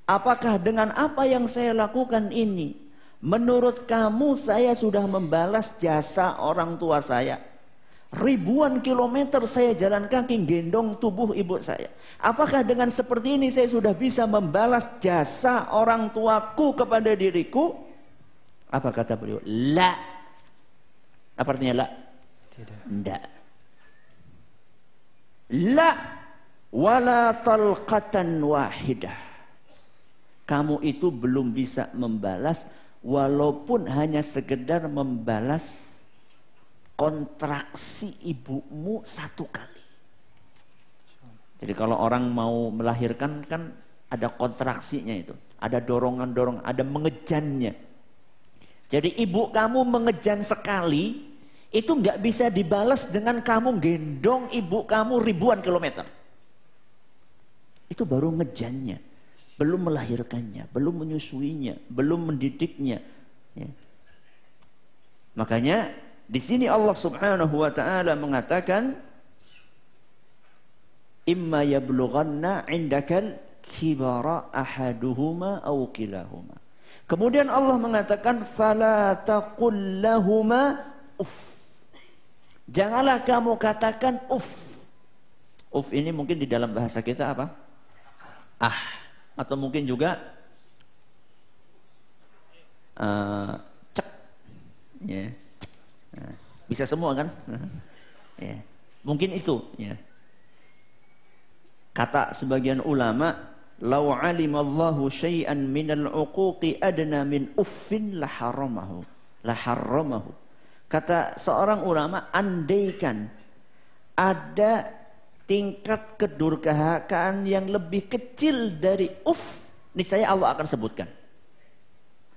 Apakah dengan apa yang saya lakukan ini, menurut kamu saya sudah membalas jasa orang tua saya? Ribuan kilometer saya jalan kaki gendong tubuh ibu saya. Apakah dengan seperti ini saya sudah bisa membalas jasa orang tuaku kepada diriku? Apa kata beliau? La. Apa artinya la? Tidak. Tidak. La wala talqatan wahidah. Kamu itu belum bisa membalas, walaupun hanya sekedar membalas kontraksi ibumu 1 kali. Jadi kalau orang mau melahirkan kan ada kontraksinya itu, ada dorongan-dorongan, ada mengejannya. Jadi ibu kamu mengejan sekali, itu nggak bisa dibalas dengan kamu gendong ibu kamu ribuan kilometer. Itu baru ngejannya, belum melahirkannya, belum menyusuinya, belum mendidiknya. Ya. Makanya di sini Allah Subhanahu wa taala mengatakan, imma yablughanna indakal kibara ahaduhuma aw kilahuma. Kemudian Allah mengatakan, fala taqul lahuma uff. Janganlah kamu katakan uff. Uff ini mungkin di dalam bahasa kita apa? Atau mungkin juga cek. Ya. Nah, bisa semua kan? Ya. Mungkin itu. Ya. Kata sebagian ulama, lau alimallahu syai'an minal uquqi adna min uffin laharamahu. Kata seorang ulama, andaikan ada tingkat kedurhakaan yang lebih kecil dari uff, niscaya Allah akan sebutkan.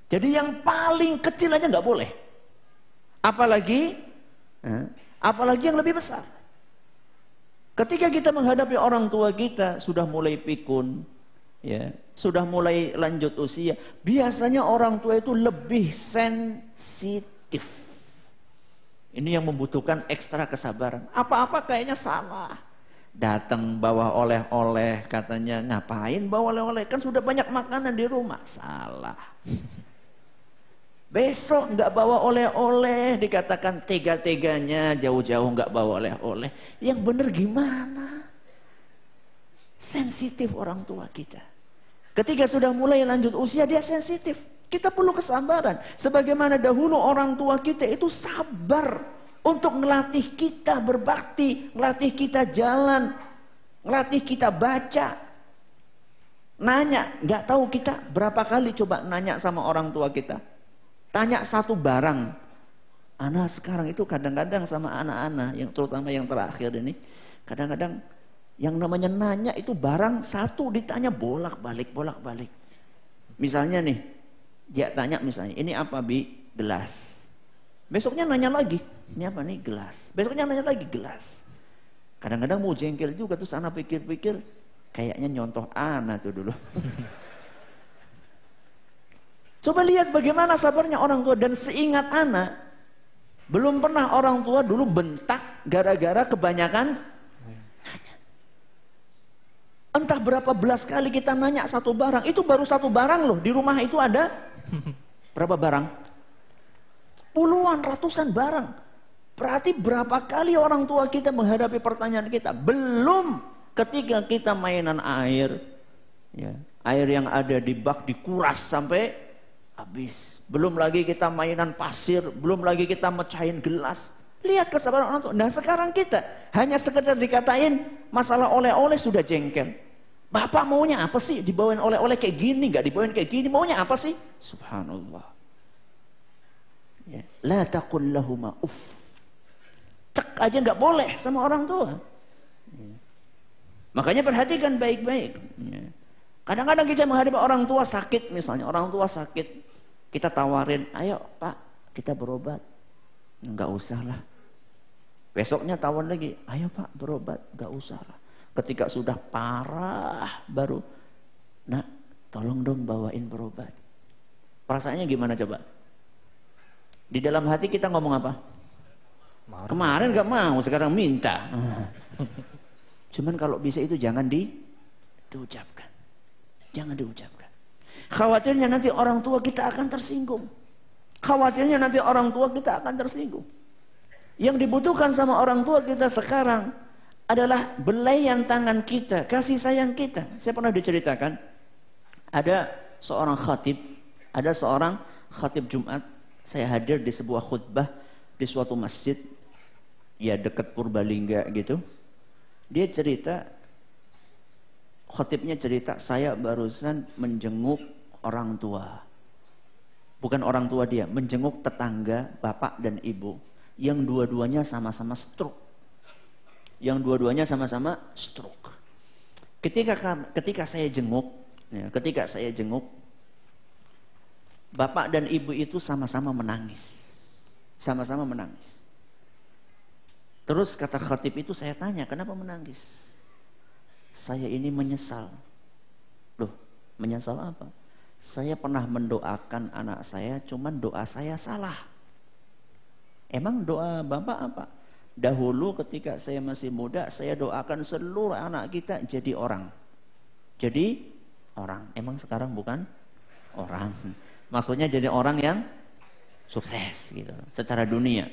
Jadi yang paling kecil aja nggak boleh. Apalagi yang lebih besar. Ketika kita menghadapi orang tua kita sudah mulai pikun, ya, sudah mulai lanjut usia, biasanya orang tua itu lebih sensitif. Ini yang membutuhkan ekstra kesabaran. Apa-apa kayaknya salah. Datang bawa oleh-oleh, katanya ngapain bawa oleh-oleh? Kan sudah banyak makanan di rumah. Salah. Besok nggak bawa oleh-oleh, dikatakan tega-teganya jauh-jauh nggak bawa oleh-oleh. Yang benar gimana? Sensitif orang tua kita. Ketika sudah mulai lanjut usia, dia sensitif. Kita perlu kesabaran. Sebagaimana dahulu orang tua kita itu sabar untuk ngelatih kita berbakti, ngelatih kita jalan, ngelatih kita baca. Nanya, nggak tahu kita berapa kali coba nanya sama orang tua kita. Tanya satu barang. Anak sekarang itu kadang-kadang sama anak-anak, yang terutama yang terakhir ini, kadang-kadang yang namanya nanya itu barang satu ditanya bolak-balik. Misalnya nih, dia tanya misalnya, ini apa Bi? Gelas. Besoknya nanya lagi, ini apa nih? Gelas. Besoknya nanya lagi, gelas. Kadang-kadang mau jengkel juga, terus anak pikir-pikir, kayaknya nyontoh anak tuh dulu. Coba lihat bagaimana sabarnya orang tua, dan seingat anak, belum pernah orang tua dulu bentak gara-gara kebanyakan. Entah berapa belas kali kita nanya satu barang, itu baru satu barang loh. Di rumah itu ada berapa barang? Puluhan, ratusan barang. Berarti berapa kali orang tua kita menghadapi pertanyaan kita? Belum ketika kita mainan air, ya, air yang ada di bak dikuras sampai habis. Belum lagi kita mainan pasir, belum lagi kita mecahin gelas. Lihat kesabaran orang tua. Nah sekarang kita hanya sekedar dikatain masalah oleh-oleh sudah jengkel. Bapak maunya apa sih? Dibawain oleh-oleh kayak gini, nggak dibawain kayak gini. Maunya apa sih? Subhanallah. Ya. La taqul lahuma uff. Cek aja nggak boleh sama orang tua. Ya. Makanya perhatikan baik-baik. Ya. Kadang-kadang kita menghadapi orang tua sakit, misalnya orang tua sakit, kita tawarin, ayo Pak, kita berobat. Nggak usah lah. Besoknya tawar lagi, ayo Pak berobat, nggak usah lah. Ketika sudah parah baru, nak tolong dong bawain berobat. Perasaannya gimana coba? Di dalam hati kita ngomong apa? Kemarin nggak mau, sekarang minta. Cuman kalau bisa itu jangan diucapkan. Jangan diucapkan. Khawatirnya nanti orang tua kita akan tersinggung. Khawatirnya nanti orang tua kita akan tersinggung. Yang dibutuhkan sama orang tua kita sekarang adalah belayan tangan kita, kasih sayang kita. Saya pernah diceritakan, ada seorang khatib Jumat, saya hadir di sebuah khutbah di suatu masjid, ya dekat Purbalingga gitu. Dia cerita, khatibnya cerita, saya barusan menjenguk orang tua. Bukan orang tua dia, menjenguk tetangga, bapak dan ibu. Yang dua-duanya sama-sama stroke. Ketika saya jenguk, bapak dan ibu itu sama-sama menangis. Terus kata khatib itu, saya tanya, kenapa menangis? Saya ini menyesal. Loh, menyesal apa? Saya pernah mendoakan anak saya, cuman doa saya salah. Emang doa bapak apa? Dahulu ketika saya masih muda, saya doakan seluruh anak kita jadi orang. Emang sekarang bukan orang. Maksudnya jadi orang yang sukses gitu, secara dunia.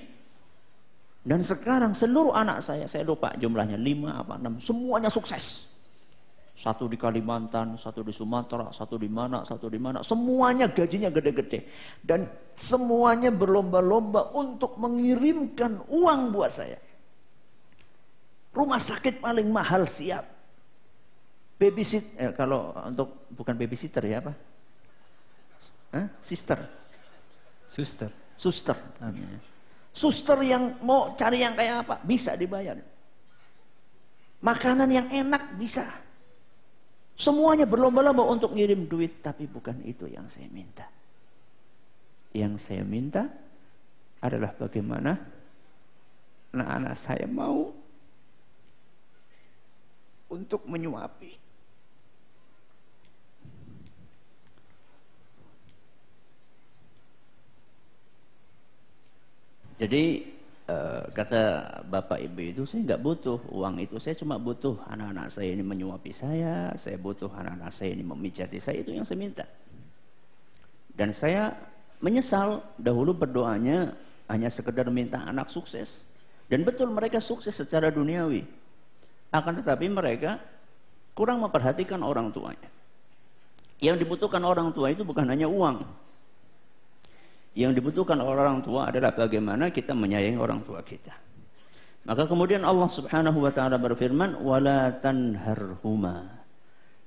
Dan sekarang seluruh anak saya lupa jumlahnya, 5 apa 6, semuanya sukses. Satu di Kalimantan, satu di Sumatera, satu di mana, semuanya gajinya gede-gede. Dan semuanya berlomba-lomba untuk mengirimkan uang buat saya. Rumah sakit paling mahal siap. Babysitter, kalau untuk bukan babysitter ya apa? Suster. Suster yang mau cari yang kayak apa, bisa dibayar. Makanan yang enak bisa. Semuanya berlomba-lomba untuk ngirim duit, tapi bukan itu yang saya minta. Yang saya minta adalah bagaimana anak-anak saya mau untuk menyuapi. Jadi kata bapak ibu itu, saya nggak butuh uang itu, saya cuma butuh anak-anak saya ini menyuapi saya butuh anak-anak saya ini memijati saya, itu yang saya minta. Dan saya menyesal dahulu berdoanya hanya sekedar minta anak sukses. Dan betul mereka sukses secara duniawi, akan tetapi mereka kurang memperhatikan orang tuanya. Yang dibutuhkan orang tua itu bukan hanya uang, Yang dibutuhkan oleh orang tua adalah bagaimana kita menyayangi orang tua kita. Maka kemudian Allah Subhanahu wa taala berfirman, "Wala tanharhuma."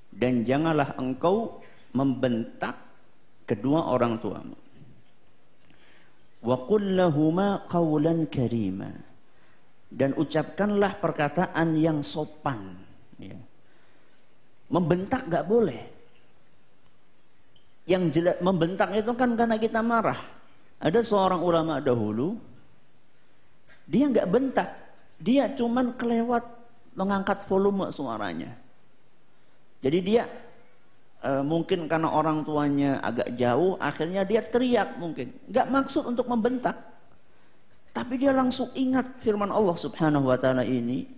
Dan janganlah engkau membentak kedua orang tuamu. Wa qul lahuma qawlan karima. Dan ucapkanlah perkataan yang sopan. Ya. Membentak enggak boleh. Yang jelas membentak itu kan karena kita marah. Ada seorang ulama dahulu, dia enggak bentak, dia cuman kelewat mengangkat volume suaranya. Jadi dia mungkin karena orang tuanya agak jauh, akhirnya dia teriak mungkin. Enggak maksud untuk membentak. Tapi dia langsung ingat firman Allah Subhanahu wa taala ini,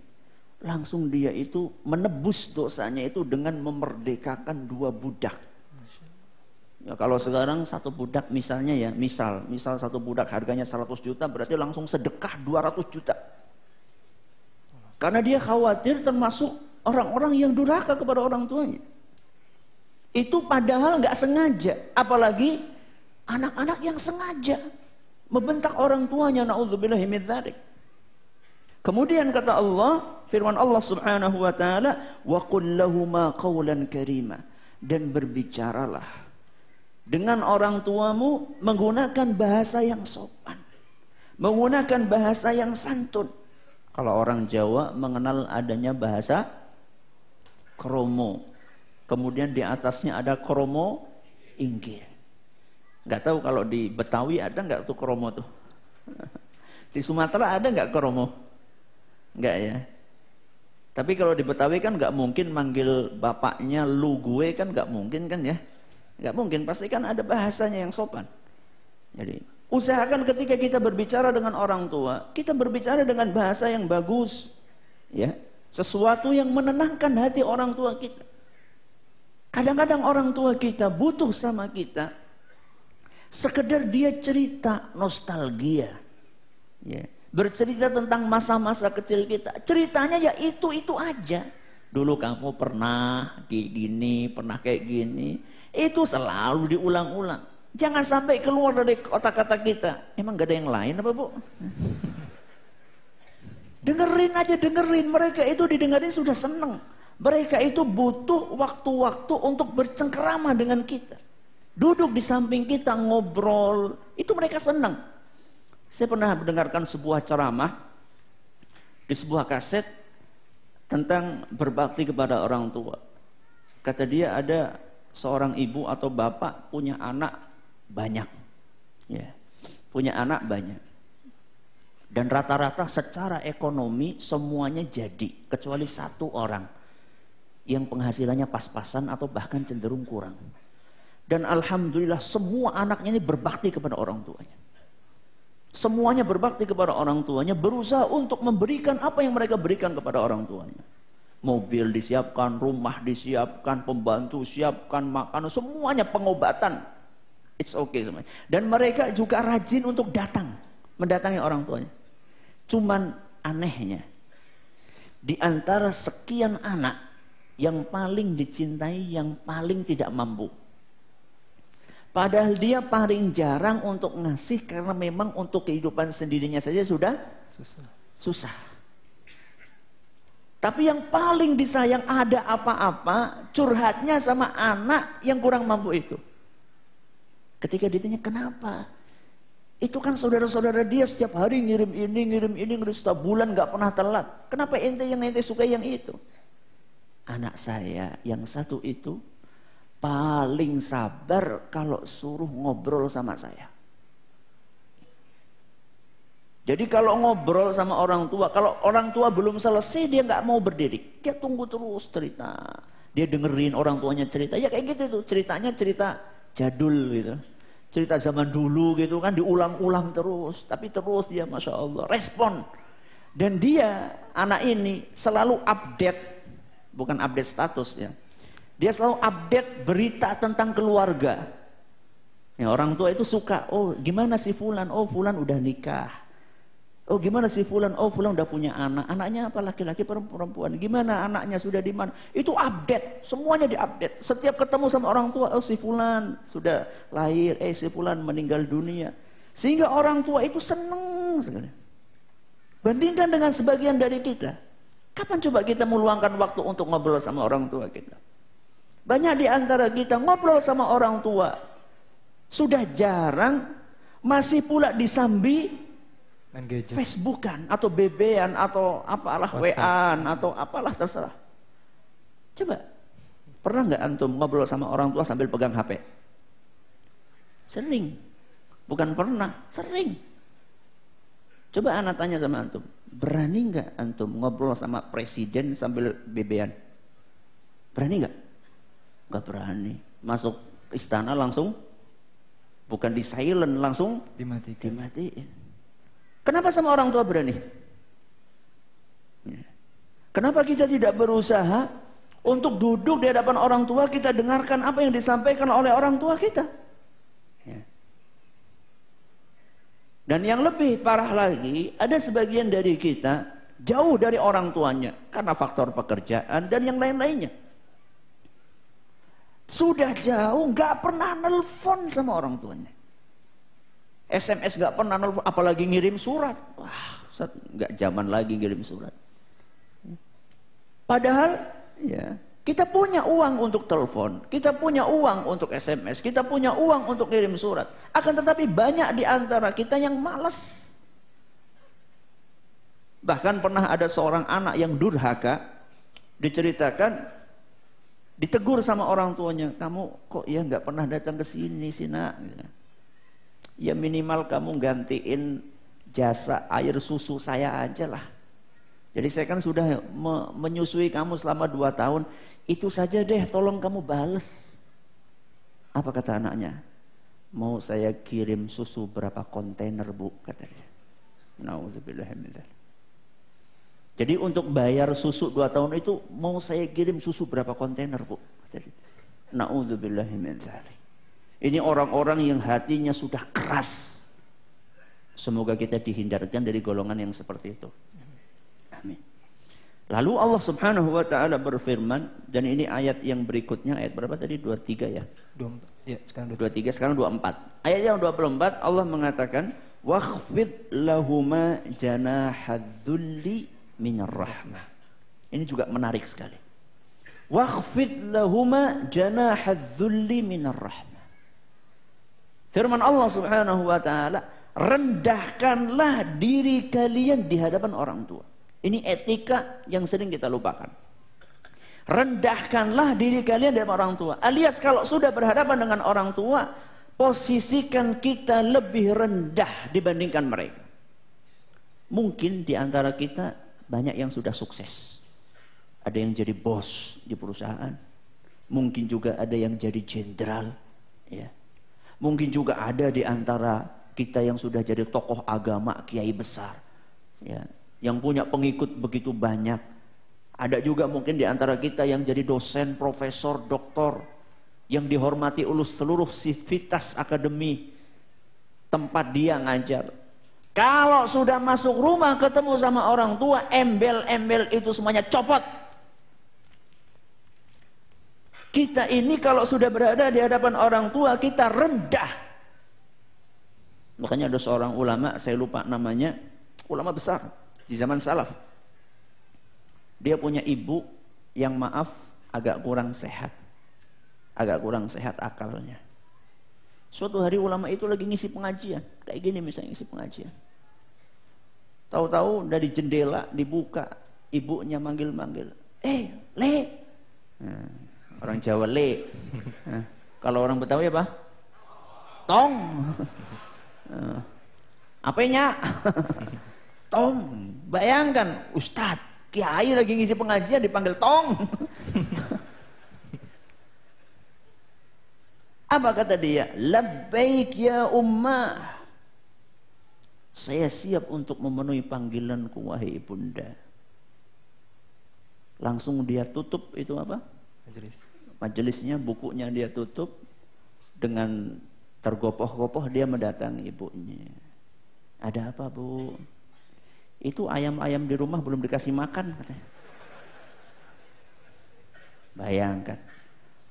langsung dia itu menebus dosanya itu dengan memerdekakan 2 budak. Ya, kalau sekarang satu budak misalnya ya, misal satu budak harganya 100 juta, berarti langsung sedekah 200 juta. Karena dia khawatir termasuk orang-orang yang durhaka kepada orang tuanya. Itu padahal nggak sengaja, apalagi anak-anak yang sengaja membentak orang tuanya, naudzubillahi min dzalik. Kemudian kata Allah, firman Allah Subhanahu wa taala, wa qul lahuma qawlan karima, dan berbicaralah dengan orang tuamu menggunakan bahasa yang sopan, menggunakan bahasa yang santun. Kalau orang Jawa mengenal adanya bahasa kromo, kemudian di atasnya ada kromo inggil. Nggak tahu kalau di Betawi ada nggak tuh kromo tuh? Di Sumatera ada nggak kromo? Nggak ya. Tapi kalau di Betawi kan nggak mungkin manggil bapaknya lu gue, kan nggak mungkin kan ya? Nggak mungkin, pasti kan ada bahasanya yang sopan. Jadi usahakan ketika kita berbicara dengan orang tua, kita berbicara dengan bahasa yang bagus, ya, sesuatu yang menenangkan hati orang tua kita. Kadang-kadang orang tua kita butuh sama kita sekedar dia cerita nostalgia, ya, bercerita tentang masa-masa kecil kita. Ceritanya ya itu aja. Dulu kamu pernah kayak gini, pernah kayak gini. Itu selalu diulang-ulang. Jangan sampai keluar dari kata-kata kita. Emang gak ada yang lain apa bu? Dengerin aja, dengerin. Mereka itu didengerin sudah seneng. Mereka itu butuh waktu-waktu untuk bercengkerama dengan kita. Duduk di samping kita, ngobrol. Itu mereka senang. Saya pernah mendengarkan sebuah ceramah di sebuah kaset tentang berbakti kepada orang tua. Kata dia, ada seorang ibu atau bapak punya anak banyak. Ya, punya anak banyak. Dan rata-rata secara ekonomi semuanya jadi, kecuali satu orang yang penghasilannya pas-pasan atau bahkan cenderung kurang. Dan alhamdulillah semua anaknya ini berbakti kepada orang tuanya. Semuanya berbakti kepada orang tuanya, berusaha untuk memberikan apa yang mereka berikan kepada orang tuanya. Mobil disiapkan, rumah disiapkan, pembantu siapkan, makanan, semuanya, pengobatan. It's okay semuanya. Dan mereka juga rajin untuk mendatangi orang tuanya. Cuman anehnya, di antara sekian anak, yang paling dicintai, yang paling tidak mampu. Padahal dia paling jarang untuk ngasih karena memang untuk kehidupan sendirinya saja sudah susah. Tapi yang paling disayang, ada apa-apa curhatnya sama anak yang kurang mampu itu. Ketika ditanya kenapa? Itu kan saudara-saudara dia setiap hari ngirim ini, setiap bulan gak pernah telat. Kenapa ente suka yang itu? Anak saya yang satu itu paling sabar kalau suruh ngobrol sama saya. Jadi kalau ngobrol sama orang tua, kalau orang tua belum selesai dia nggak mau berdiri, dia tunggu terus cerita. Dia dengerin orang tuanya cerita, ya kayak gitu tuh, ceritanya cerita jadul gitu, cerita zaman dulu gitu kan, diulang-ulang terus. Tapi terus dia masya Allah respon. Dan dia anak ini selalu update, bukan update status ya. Dia selalu update berita tentang keluarga. Ya, orang tua itu suka, oh gimana si Fulan? Oh Fulan udah nikah. Oh gimana si fulan? Oh fulan udah punya anak. Anaknya apa? Laki-laki perempuan. Gimana anaknya sudah di mana? Itu update. Semuanya diupdate. Setiap ketemu sama orang tua, oh si fulan sudah lahir. Si fulan meninggal dunia. Sehingga orang tua itu seneng sekali. Bandingkan dengan sebagian dari kita. Kapan coba kita meluangkan waktu untuk ngobrol sama orang tua kita? Banyak di antara kita ngobrol sama orang tua. Sudah jarang, masih pula disambi Facebookan atau BB-an atau apalah WA-an atau apalah terserah. Coba, pernah nggak antum ngobrol sama orang tua sambil pegang HP? Sering. Bukan pernah, sering. Coba anak tanya sama antum, berani nggak antum ngobrol sama presiden sambil BB-an? Berani nggak? Nggak berani. Masuk istana langsung, bukan di silent, langsung dimatiin. Kenapa sama orang tua berani? Kenapa kita tidak berusaha untuk duduk di hadapan orang tua, kita dengarkan apa yang disampaikan oleh orang tua kita? Dan yang lebih parah lagi, ada sebagian dari kita jauh dari orang tuanya karena faktor pekerjaan dan yang lain-lainnya. Sudah jauh, gak pernah nelfon sama orang tuanya. SMS gak pernah nelfon, apalagi ngirim surat. Wah, gak zaman lagi ngirim surat. Padahal, ya, kita punya uang untuk telepon, kita punya uang untuk SMS, kita punya uang untuk ngirim surat. Akan tetapi banyak di antara kita yang malas. Bahkan pernah ada seorang anak yang durhaka, diceritakan, ditegur sama orang tuanya, kamu kok ya nggak pernah datang ke sini sih nak? Ya minimal kamu gantiin jasa air susu saya aja lah. Jadi saya kan sudah menyusui kamu selama 2 tahun. Itu saja deh, tolong kamu bales. Apa kata anaknya? Mau saya kirim susu berapa kontainer bu? Kata dia. Na'udzubillah min dzalik. Jadi untuk bayar susu 2 tahun itu mau saya kirim susu berapa kontainer bu? Kata dia. Na'udzubillah min dzalik. Ini orang-orang yang hatinya sudah keras. Semoga kita dihindarkan dari golongan yang seperti itu. Amin. Lalu Allah Subhanahu wa taala berfirman, dan ini ayat yang berikutnya, ayat berapa tadi? 23 ya? 24. Ya, sekarang 23, sekarang 24. Ayat yang 24 Allah mengatakan, "Wakhfid lahuma janahadzulli minar rahmah." Ini juga menarik sekali. Wakhfid lahuma janahadzulli minar rahmah. Firman Allah Subhanahu wa taala, rendahkanlah diri kalian di hadapan orang tua. Ini etika yang sering kita lupakan. Rendahkanlah diri kalian di hadapan orang tua. Alias kalau sudah berhadapan dengan orang tua, posisikan kita lebih rendah dibandingkan mereka. Mungkin di antara kita banyak yang sudah sukses. Ada yang jadi bos di perusahaan. Mungkin juga ada yang jadi jenderal, ya. Mungkin juga ada di antara kita yang sudah jadi tokoh agama, kiai besar, ya, yang punya pengikut begitu banyak. Ada juga mungkin di antara kita yang jadi dosen, profesor, doktor, yang dihormati oleh seluruh sivitas akademi tempat dia ngajar. Kalau sudah masuk rumah ketemu sama orang tua, embel-embel itu semuanya copot. Kita ini kalau sudah berada di hadapan orang tua, kita rendah. Makanya ada seorang ulama, saya lupa namanya, ulama besar di zaman salaf. Dia punya ibu yang maaf agak kurang sehat. Agak kurang sehat akalnya. Suatu hari ulama itu lagi ngisi pengajian. Kayak gini misalnya ngisi pengajian. Tahu-tahu dari jendela dibuka, ibunya manggil-manggil. Le. Orang Jawa le. Kalau orang Betawi apa? Tong. Apanya? Tong. Bayangkan, Ustadz, kiai lagi ngisi pengajian dipanggil tong. Apa kata dia? Labbaik ya ummah. Saya siap untuk memenuhi panggilanku wahai ibunda. Langsung dia tutup itu apa? Majelisnya, bukunya dia tutup. Dengan tergopoh-gopoh dia mendatangi ibunya. Ada apa bu? Itu ayam-ayam di rumah belum dikasih makan katanya. Bayangkan,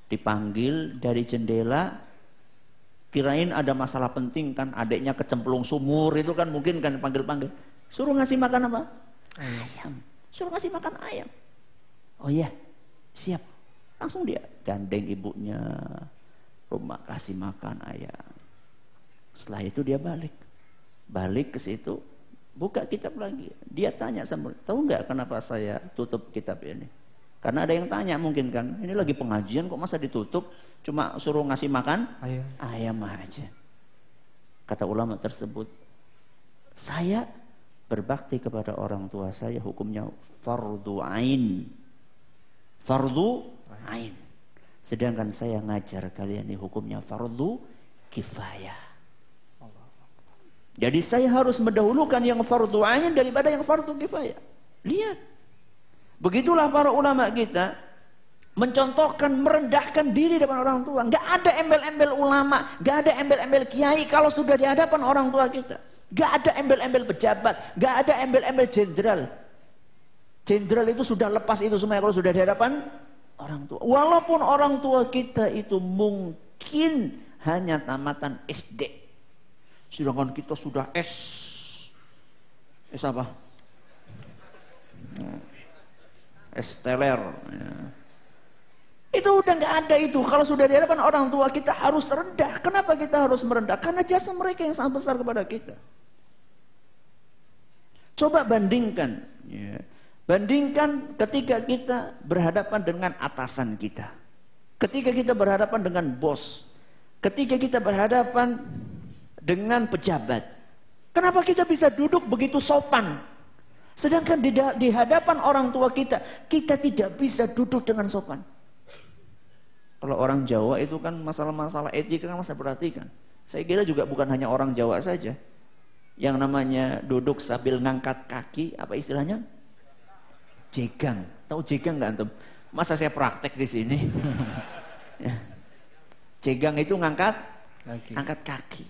dipanggil dari jendela, kirain ada masalah penting kan, adiknya kecemplung sumur itu kan mungkin kan panggil-panggil. Suruh ngasih makan apa? Ayam. Suruh ngasih makan ayam. Oh iya, siap. Langsung dia gandeng ibunya, rumah kasih makan ayam. Setelah itu dia balik ke situ, buka kitab lagi. Dia tanya sama, tahu nggak kenapa saya tutup kitab ini? Karena ada yang tanya mungkin kan, ini lagi pengajian kok masa ditutup, cuma suruh ngasih makan ayam aja. Kata ulama tersebut, saya berbakti kepada orang tua saya hukumnya fardu ain. Fardu ain. Sedangkan saya ngajar kalian ini hukumnya fardu kifayah. Jadi saya harus mendahulukan yang fardu ain daripada yang fardu kifayah. Lihat. Begitulah para ulama kita mencontohkan, merendahkan diri depan orang tua. Enggak ada embel-embel ulama, enggak ada embel-embel kiai kalau sudah di hadapan orang tua kita. Gak ada embel-embel pejabat, gak ada embel-embel jenderal. Jenderal itu sudah lepas itu semua kalau sudah di hadapan orang tua. Walaupun orang tua kita itu mungkin hanya tamatan SD, sedangkan kita sudah S apa? S teler. Itu udah gak ada itu. Kalau sudah di hadapan orang tua kita harus rendah. Kenapa kita harus merendah? Karena jasa mereka yang sangat besar kepada kita. Coba bandingkan, bandingkan ketika kita berhadapan dengan atasan kita, ketika kita berhadapan dengan bos, ketika kita berhadapan dengan pejabat. Kenapa kita bisa duduk begitu sopan, sedangkan di hadapan orang tua kita, kita tidak bisa duduk dengan sopan. Kalau orang Jawa itu kan masalah-masalah etika kan saya perhatikan. Saya kira juga bukan hanya orang Jawa saja. Yang namanya duduk sambil ngangkat kaki, apa istilahnya? Jegang. Tahu jegang nggak antum? Masa saya praktek di sini? Ya. Jegang itu ngangkat kaki.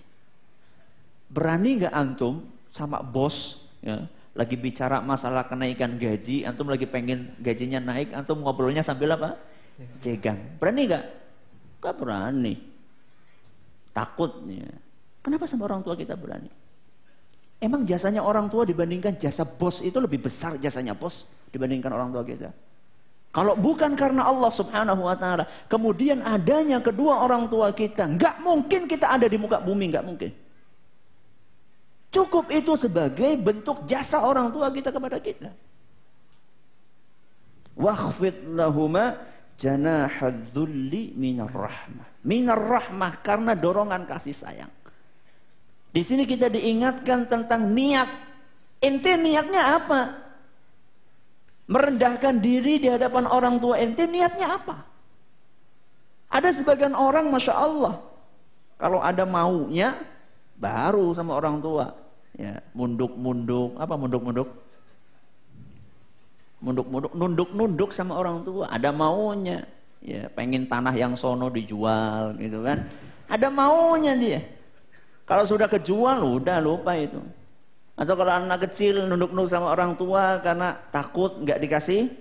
Berani nggak antum sama bos? Ya, lagi bicara masalah kenaikan gaji, antum lagi pengen gajinya naik, antum ngobrolnya sambil apa? Jegang. Berani nggak? Nggak berani. Takutnya. Kenapa sama orang tua kita berani? Emang jasanya orang tua dibandingkan jasa bos itu lebih besar jasanya bos dibandingkan orang tua kita. Kalau bukan karena Allah Subhanahu wa taala, kemudian adanya kedua orang tua kita, nggak mungkin kita ada di muka bumi, nggak mungkin. Cukup itu sebagai bentuk jasa orang tua kita kepada kita. Wakhfid lahuma janahadzulli minar rahmah. Minar rahmah karena dorongan kasih sayang. Di sini kita diingatkan tentang niat. Ente niatnya apa? Merendahkan diri di hadapan orang tua ente niatnya apa? Ada sebagian orang Masya Allah, kalau ada maunya baru sama orang tua. Ya, munduk-munduk, apa munduk-munduk? Munduk-munduk, nunduk-nunduk sama orang tua. Ada maunya. Ya, pengen tanah yang sono dijual gitu kan. Ada maunya dia. Kalau sudah kejual, udah lupa itu. Atau kalau anak kecil nunduk-nunduk sama orang tua karena takut nggak dikasih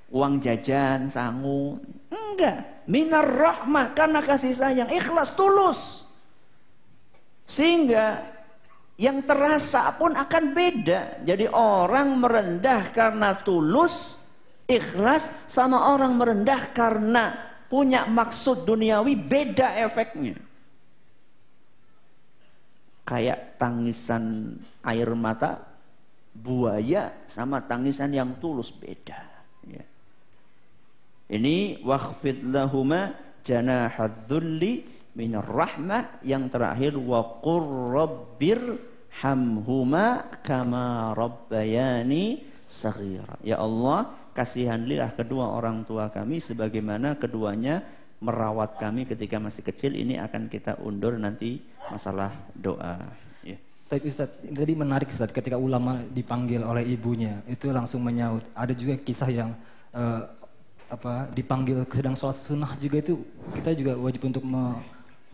uang jajan, sangu. Enggak. Minar rahmah, karena kasih sayang, ikhlas, tulus. Sehingga yang terasa pun akan beda. Jadi orang merendah karena tulus, ikhlas, sama orang merendah karena punya maksud duniawi, beda efeknya. Kayak tangisan air mata buaya sama tangisan yang tulus beda. Ya. Ini wakhfid lahuma janahadzulli minar rahmah. Yang terakhir wa qur rabbir hamhuma kama rabbayani saghira. Ya Allah, kasihanlilah kedua orang tua kami sebagaimana keduanya merawat kami ketika masih kecil. Ini akan kita undur nanti masalah doa. Ya. Tapi Ustaz, tadi menarik Ustaz, ketika ulama dipanggil oleh ibunya itu langsung menyaut. Ada juga kisah yang dipanggil sedang sholat sunnah juga, itu kita juga wajib untuk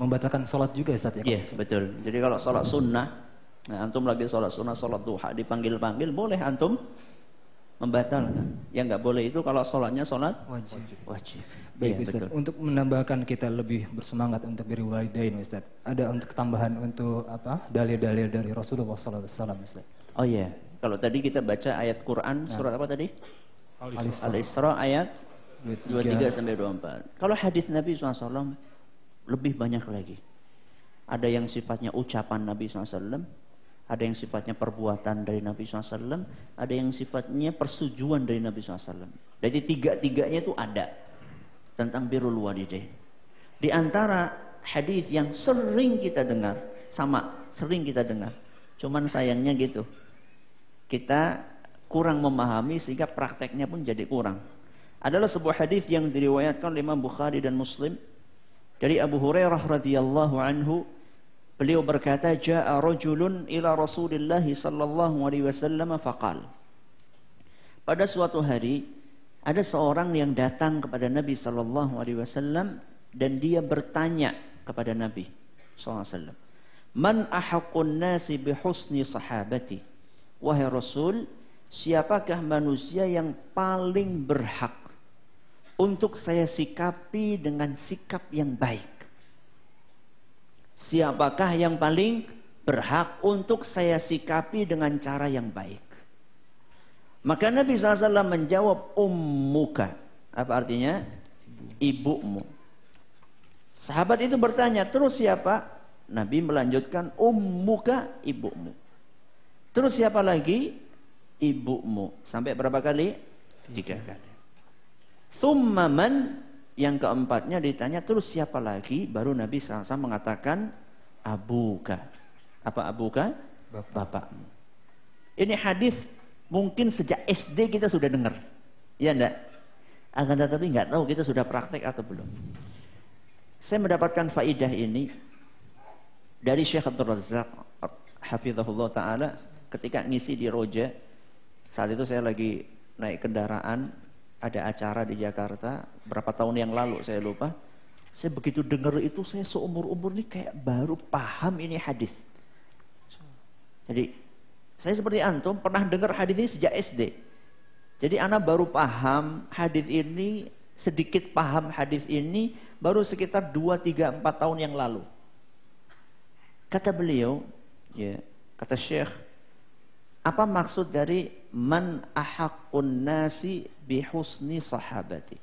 membatalkan sholat juga Ustaz ya? Iya betul. Jadi kalau sholat sunnah Nah, antum lagi sholat sunnah, sholat duha, dipanggil-panggil, boleh antum membatalkan. Yang nggak boleh itu kalau sholatnya sholat wajib. Baik, Iya, Ustaz. betul. Untuk menambahkan kita lebih bersemangat untuk birrul walidain, Ustaz. Ada untuk tambahan untuk apa? Dalil-dalil dari Rasulullah SAW, Ustaz. Oh iya, kalau tadi kita baca ayat Quran surat apa tadi? Al-Isra ayat 23 sampai 24. Kalau hadis Nabi SAW lebih banyak lagi. Ada yang sifatnya ucapan Nabi SAW, ada yang sifatnya perbuatan dari Nabi SAW, ada yang sifatnya persetujuan dari Nabi SAW. Jadi tiga-tiganya itu ada tentang birrul walidain. Di antara hadis yang sering kita dengar, sering kita dengar. Cuman sayangnya gitu, kita kurang memahami sehingga prakteknya pun jadi kurang. Adalah sebuah hadis yang diriwayatkan oleh Imam Bukhari dan Muslim dari Abu Hurairah radhiyallahu anhu. Beliau berkata, "Ja'a rajulun ila Rasulillah sallallahu alaihi wasallam faqal." Pada suatu hari ada seorang yang datang kepada Nabi sallallahu alaihi wasallam dan dia bertanya kepada Nabi sallallahu alaihi wasallam, "Man ahaqqun nasi bi husni sahabati?" Wahai Rasul, siapakah manusia yang paling berhak untuk saya sikapi dengan sikap yang baik? Siapakah yang paling berhak untuk saya sikapi dengan cara yang baik? Maka Nabi SAW menjawab, ummuka. Apa artinya? Ibumu. Sahabat itu bertanya, terus siapa? Nabi melanjutkan, ummuka, ibumu. Terus siapa lagi? Ibumu. Sampai berapa kali? 3 kali. Thumma man. Yang keempatnya ditanya, terus siapa lagi? Baru Nabi SAW mengatakan, abuka. Apa abuka? Bapakmu. Ini hadis mungkin sejak SD kita sudah dengar. Ya enggak? Akan tetapi enggak tahu kita sudah praktek atau belum. Saya mendapatkan faidah ini dari Syekh Abdul Razak hafizahullah ta'ala ketika ngisi di Roja. Saat itu saya lagi naik kendaraan, ada acara di Jakarta berapa tahun yang lalu saya lupa. Saya begitu dengar itu, saya seumur-umur ini kayak baru paham ini hadis. Jadi saya seperti antum pernah dengar hadis ini sejak SD. Jadi anak baru paham hadis ini, sedikit paham hadis ini baru sekitar 2, 3, 4 tahun yang lalu. Kata beliau, ya, kata Syekh, apa maksud dari man ahaqqun nasi bihusni sahabati?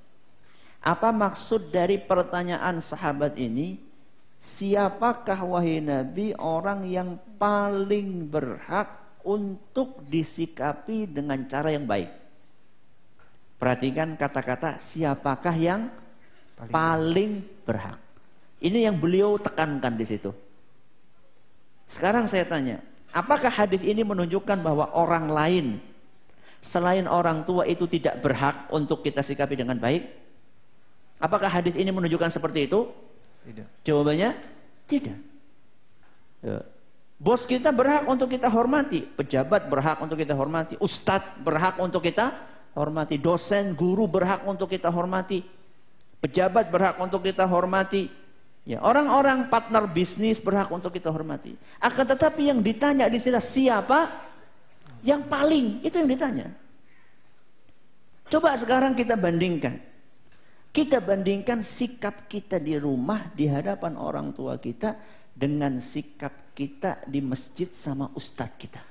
Apa maksud dari pertanyaan sahabat ini? Siapakah wahai Nabi orang yang paling berhak untuk disikapi dengan cara yang baik? Perhatikan kata-kata siapakah yang paling berhak. Ini yang beliau tekankan di situ. Sekarang saya tanya, apakah hadis ini menunjukkan bahwa orang lain selain orang tua itu tidak berhak untuk kita sikapi dengan baik? Apakah hadis ini menunjukkan seperti itu? Tidak. Jawabannya tidak. Ya. Bos kita berhak untuk kita hormati, pejabat berhak untuk kita hormati, ustadz berhak untuk kita hormati, dosen, guru berhak untuk kita hormati, pejabat berhak untuk kita hormati. Ya, orang-orang partner bisnis berhak untuk kita hormati. Akan tetapi yang ditanya di sini siapa yang paling, itu yang ditanya. Coba sekarang kita bandingkan. Kita bandingkan sikap kita di rumah di hadapan orang tua kita dengan sikap kita di masjid sama ustadz kita.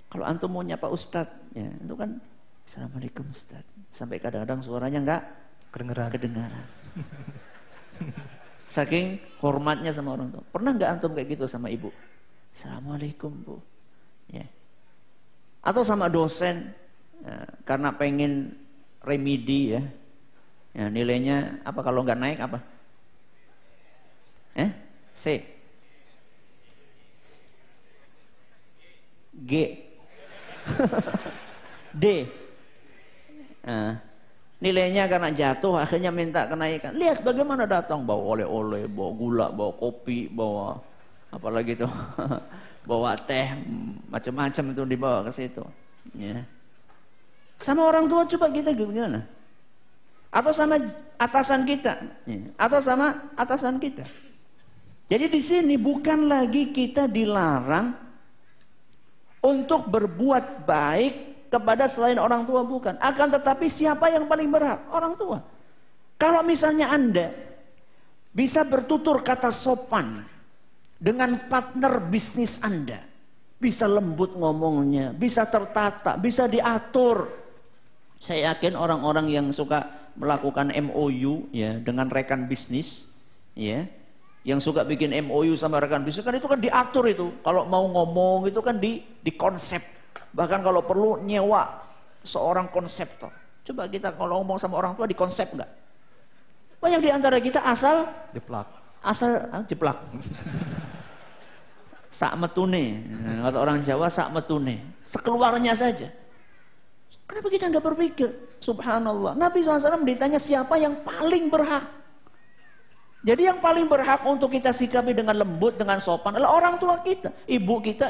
Kalau antum mau nyapa ustadz, ya itu kan Assalamualaikum ustadz. Sampai kadang-kadang suaranya enggak kedengaran. Saking hormatnya sama orang tua. Pernah nggak antum kayak gitu sama ibu? Assalamualaikum bu. Ya. Atau sama dosen, ya, karena pengen remedi ya. Ya, nilainya apa kalau nggak naik apa? C. G. D. Nilainya karena jatuh akhirnya minta kenaikan. Lihat bagaimana datang bawa oleh-oleh, bawa gula, bawa kopi, bawa apalagi itu bawa teh, macam-macam itu dibawa ke situ. Ya. Sama orang tua coba kita gimana? Atau sama atasan kita, ya. Atau sama atasan kita. Jadi di sini bukan lagi kita dilarang untuk berbuat baik kepada selain orang tua, bukan. Akan tetapi siapa yang paling berhak? Orang tua. Kalau misalnya Anda bisa bertutur kata sopan dengan partner bisnis Anda, bisa lembut ngomongnya, bisa tertata, bisa diatur. Saya yakin orang-orang yang suka melakukan MOU ya dengan rekan bisnis, ya, yang suka bikin MOU sama rekan bisnis kan itu kan diatur itu. Kalau mau ngomong itu kan di konsep. Bahkan kalau perlu nyewa seorang konseptor. Coba kita kalau ngomong sama orang tua di konsep enggak? Banyak di antara kita asal jeplak. Sak metune, kata orang Jawa sak metune, sekeluarnya saja. Kenapa kita nggak berpikir? Subhanallah. Nabi SAW ditanya siapa yang paling berhak. Jadi yang paling berhak untuk kita sikapi dengan lembut, dengan sopan adalah orang tua kita. Ibu kita,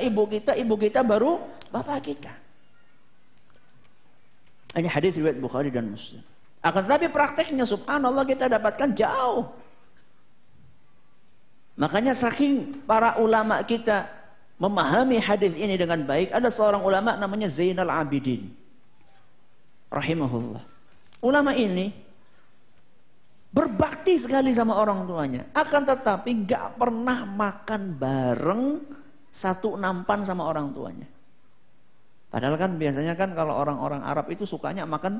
baru bapak kita. Ini hadis riwayat Bukhari dan Muslim. Akan tetapi prakteknya subhanallah kita dapatkan jauh. Makanya saking para ulama kita memahami hadis ini dengan baik, ada seorang ulama namanya Zainal Abidin rahimahullah. Ulama ini berbakti sekali sama orang tuanya, akan tetapi gak pernah makan bareng satu nampan sama orang tuanya. Padahal kan biasanya kan kalau orang-orang Arab itu sukanya makan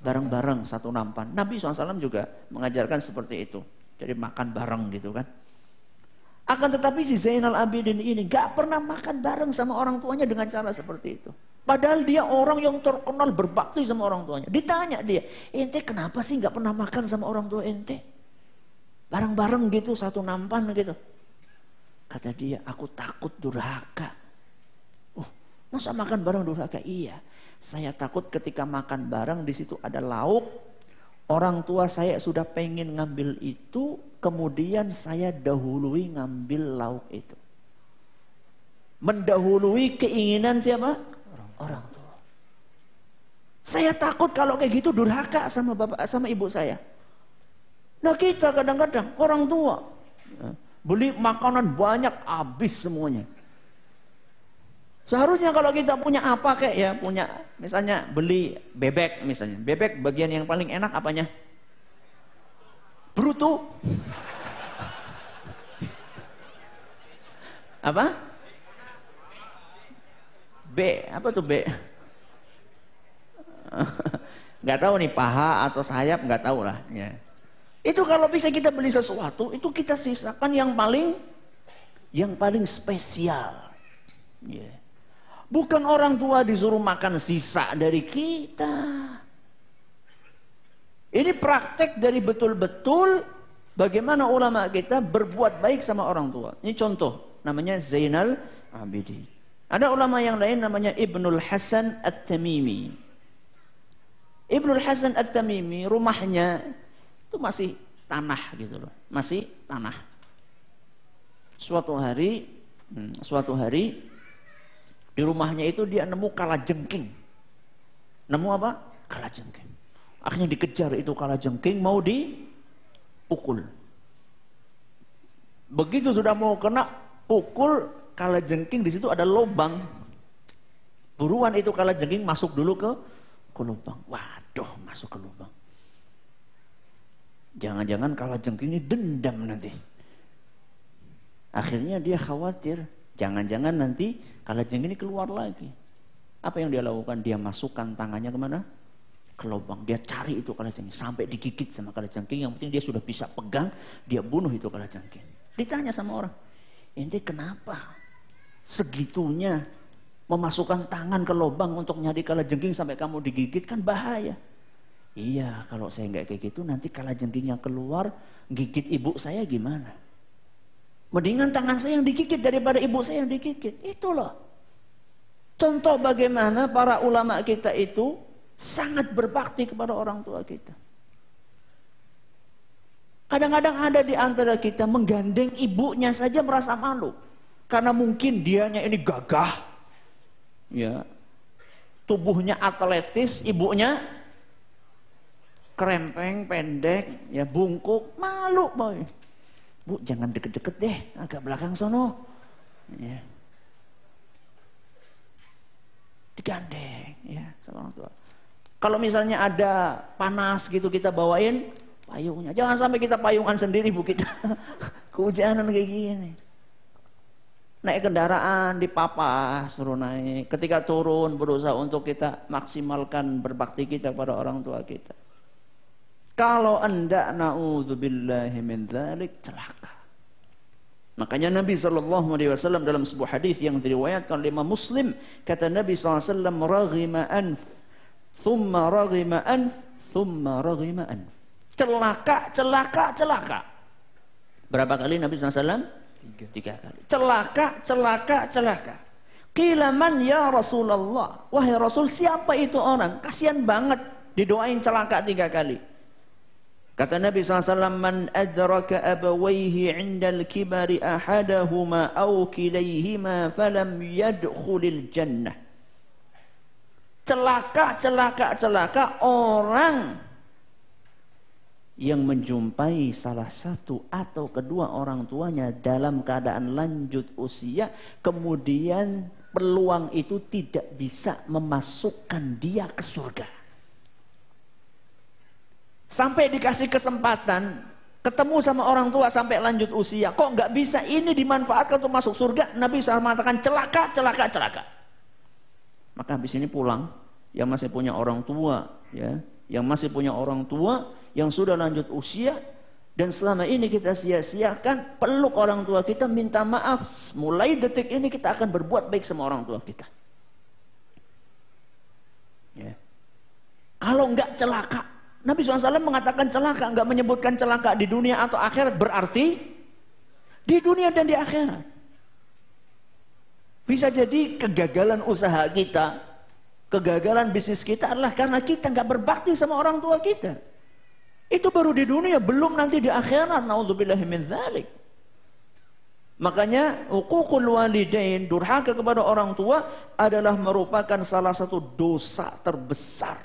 bareng-bareng satu nampan. Nabi SAW juga mengajarkan seperti itu. Jadi makan bareng gitu kan. Akan tetapi si Zainal Abidin ini gak pernah makan bareng sama orang tuanya dengan cara seperti itu. Padahal dia orang yang terkenal berbakti sama orang tuanya. Ditanya dia, ente kenapa sih gak pernah makan sama orang tua ente? Bareng-bareng gitu, satu nampan gitu. Kata dia, aku takut durhaka. Masa makan bareng durhaka? Iya. Saya takut ketika makan bareng di situ ada lauk. Orang tua saya sudah pengen ngambil itu, kemudian saya dahului ngambil lauk itu. Mendahului keinginan siapa? Orang tua. Saya takut kalau kayak gitu durhaka sama bapak sama ibu saya. Nah kita kadang-kadang orang tua beli makanan banyak habis semuanya. Seharusnya kalau kita punya apa kayak ya, punya misalnya beli bebek misalnya. Bebek bagian yang paling enak apanya? Bruto. Apa? B, apa tuh B? Nggak tahu nih paha atau sayap, nggak tahu lah. Ya. Itu kalau bisa kita beli sesuatu, itu kita sisakan yang paling spesial. Yeah. Bukan orang tua disuruh makan sisa dari kita. Ini praktek dari betul-betul bagaimana ulama kita berbuat baik sama orang tua. Ini contoh, namanya Zainal Abidin. Ada ulama yang lain namanya Ibnul Hasan At-Tamimi. Ibnul Hasan At-Tamimi rumahnya itu masih tanah gitu loh, masih tanah. Suatu hari di rumahnya itu dia nemu kalajengking. Nemu apa? Kalajengking. Akhirnya dikejar itu kalajengking, mau dipukul. Begitu sudah mau kena pukul kalajengking, di situ ada lubang. Buruan itu kalajengking masuk dulu ke lubang. Waduh, masuk ke lubang. Jangan-jangan kalajengking ini dendam nanti. Akhirnya dia khawatir, jangan-jangan nanti kalajengking ini keluar lagi. Apa yang dia lakukan? Dia masukkan tangannya kemana? Ke lubang. Dia cari itu kalajengking sampai digigit sama kalajengking. Yang penting dia sudah bisa pegang, dia bunuh itu kalajengking. Ditanya sama orang, ente kenapa segitunya memasukkan tangan ke lubang untuk nyari kalajengking sampai kamu digigit? Kan bahaya. Iya, kalau saya nggak kayak gitu nanti kalajengking yang keluar gigit ibu saya gimana? Mendingan tangan saya yang digigit daripada ibu saya yang digigit. Itu loh contoh bagaimana para ulama kita itu sangat berbakti kepada orang tua kita. Kadang-kadang ada di antara kita menggandeng ibunya saja merasa malu. Karena mungkin dianya ini gagah, ya, tubuhnya atletis, ibunya krempeng, pendek, ya, bungkuk, malu boy. Bu, jangan deket-deket deh, agak belakang sono. Ya. Digandeng ya sama orang tua. Kalau misalnya ada panas gitu kita bawain payungnya. Jangan sampai kita payungan sendiri Bu, kita kehujanan kayak gini. Naik kendaraan dipapas, suruh naik. Ketika turun berusaha untuk kita maksimalkan berbakti kita pada orang tua kita. Kalau anda na'udzubillahi min dzalik, celaka. Makanya Nabi SAW dalam sebuah hadis yang diriwayatkan oleh Imam Muslim, kata Nabi SAW, raghima anf, thumma raghima anf, thumma raghima anf. Celaka, celaka, celaka. Berapa kali Nabi SAW? 3 kali. Celaka, celaka, celaka. Qila man ya Rasulullah. Wahai Rasul, siapa itu orang? Kasihan banget didoain celaka 3 kali. Kata Nabi SAW, man adraka abawaihi indal kibari ahadahuma aw kilayhima falam yadkhulil jannah. Celaka, celaka, celaka orang yang menjumpai salah satu atau kedua orang tuanya dalam keadaan lanjut usia, kemudian peluang itu tidak bisa memasukkan dia ke surga. Sampai dikasih kesempatan ketemu sama orang tua sampai lanjut usia, kok nggak bisa ini dimanfaatkan untuk masuk surga? Nabi SAW mengatakan celaka, celaka, celaka. Maka habis ini pulang, yang masih punya orang tua, ya, yang masih punya orang tua, yang sudah lanjut usia, dan selama ini kita sia-siakan, peluk orang tua kita, minta maaf. Mulai detik ini kita akan berbuat baik sama orang tua kita. Ya. Kalau nggak celaka, Nabi SAW mengatakan celaka, nggak menyebutkan celaka di dunia atau akhirat, berarti di dunia dan di akhirat. Bisa jadi kegagalan usaha kita, kegagalan bisnis kita adalah karena kita nggak berbakti sama orang tua kita. Itu baru di dunia, belum nanti di akhirat. Naudzubillahi min dzalik. Makanya uququl walidain, durhaka kepada orang tua adalah merupakan salah satu dosa terbesar.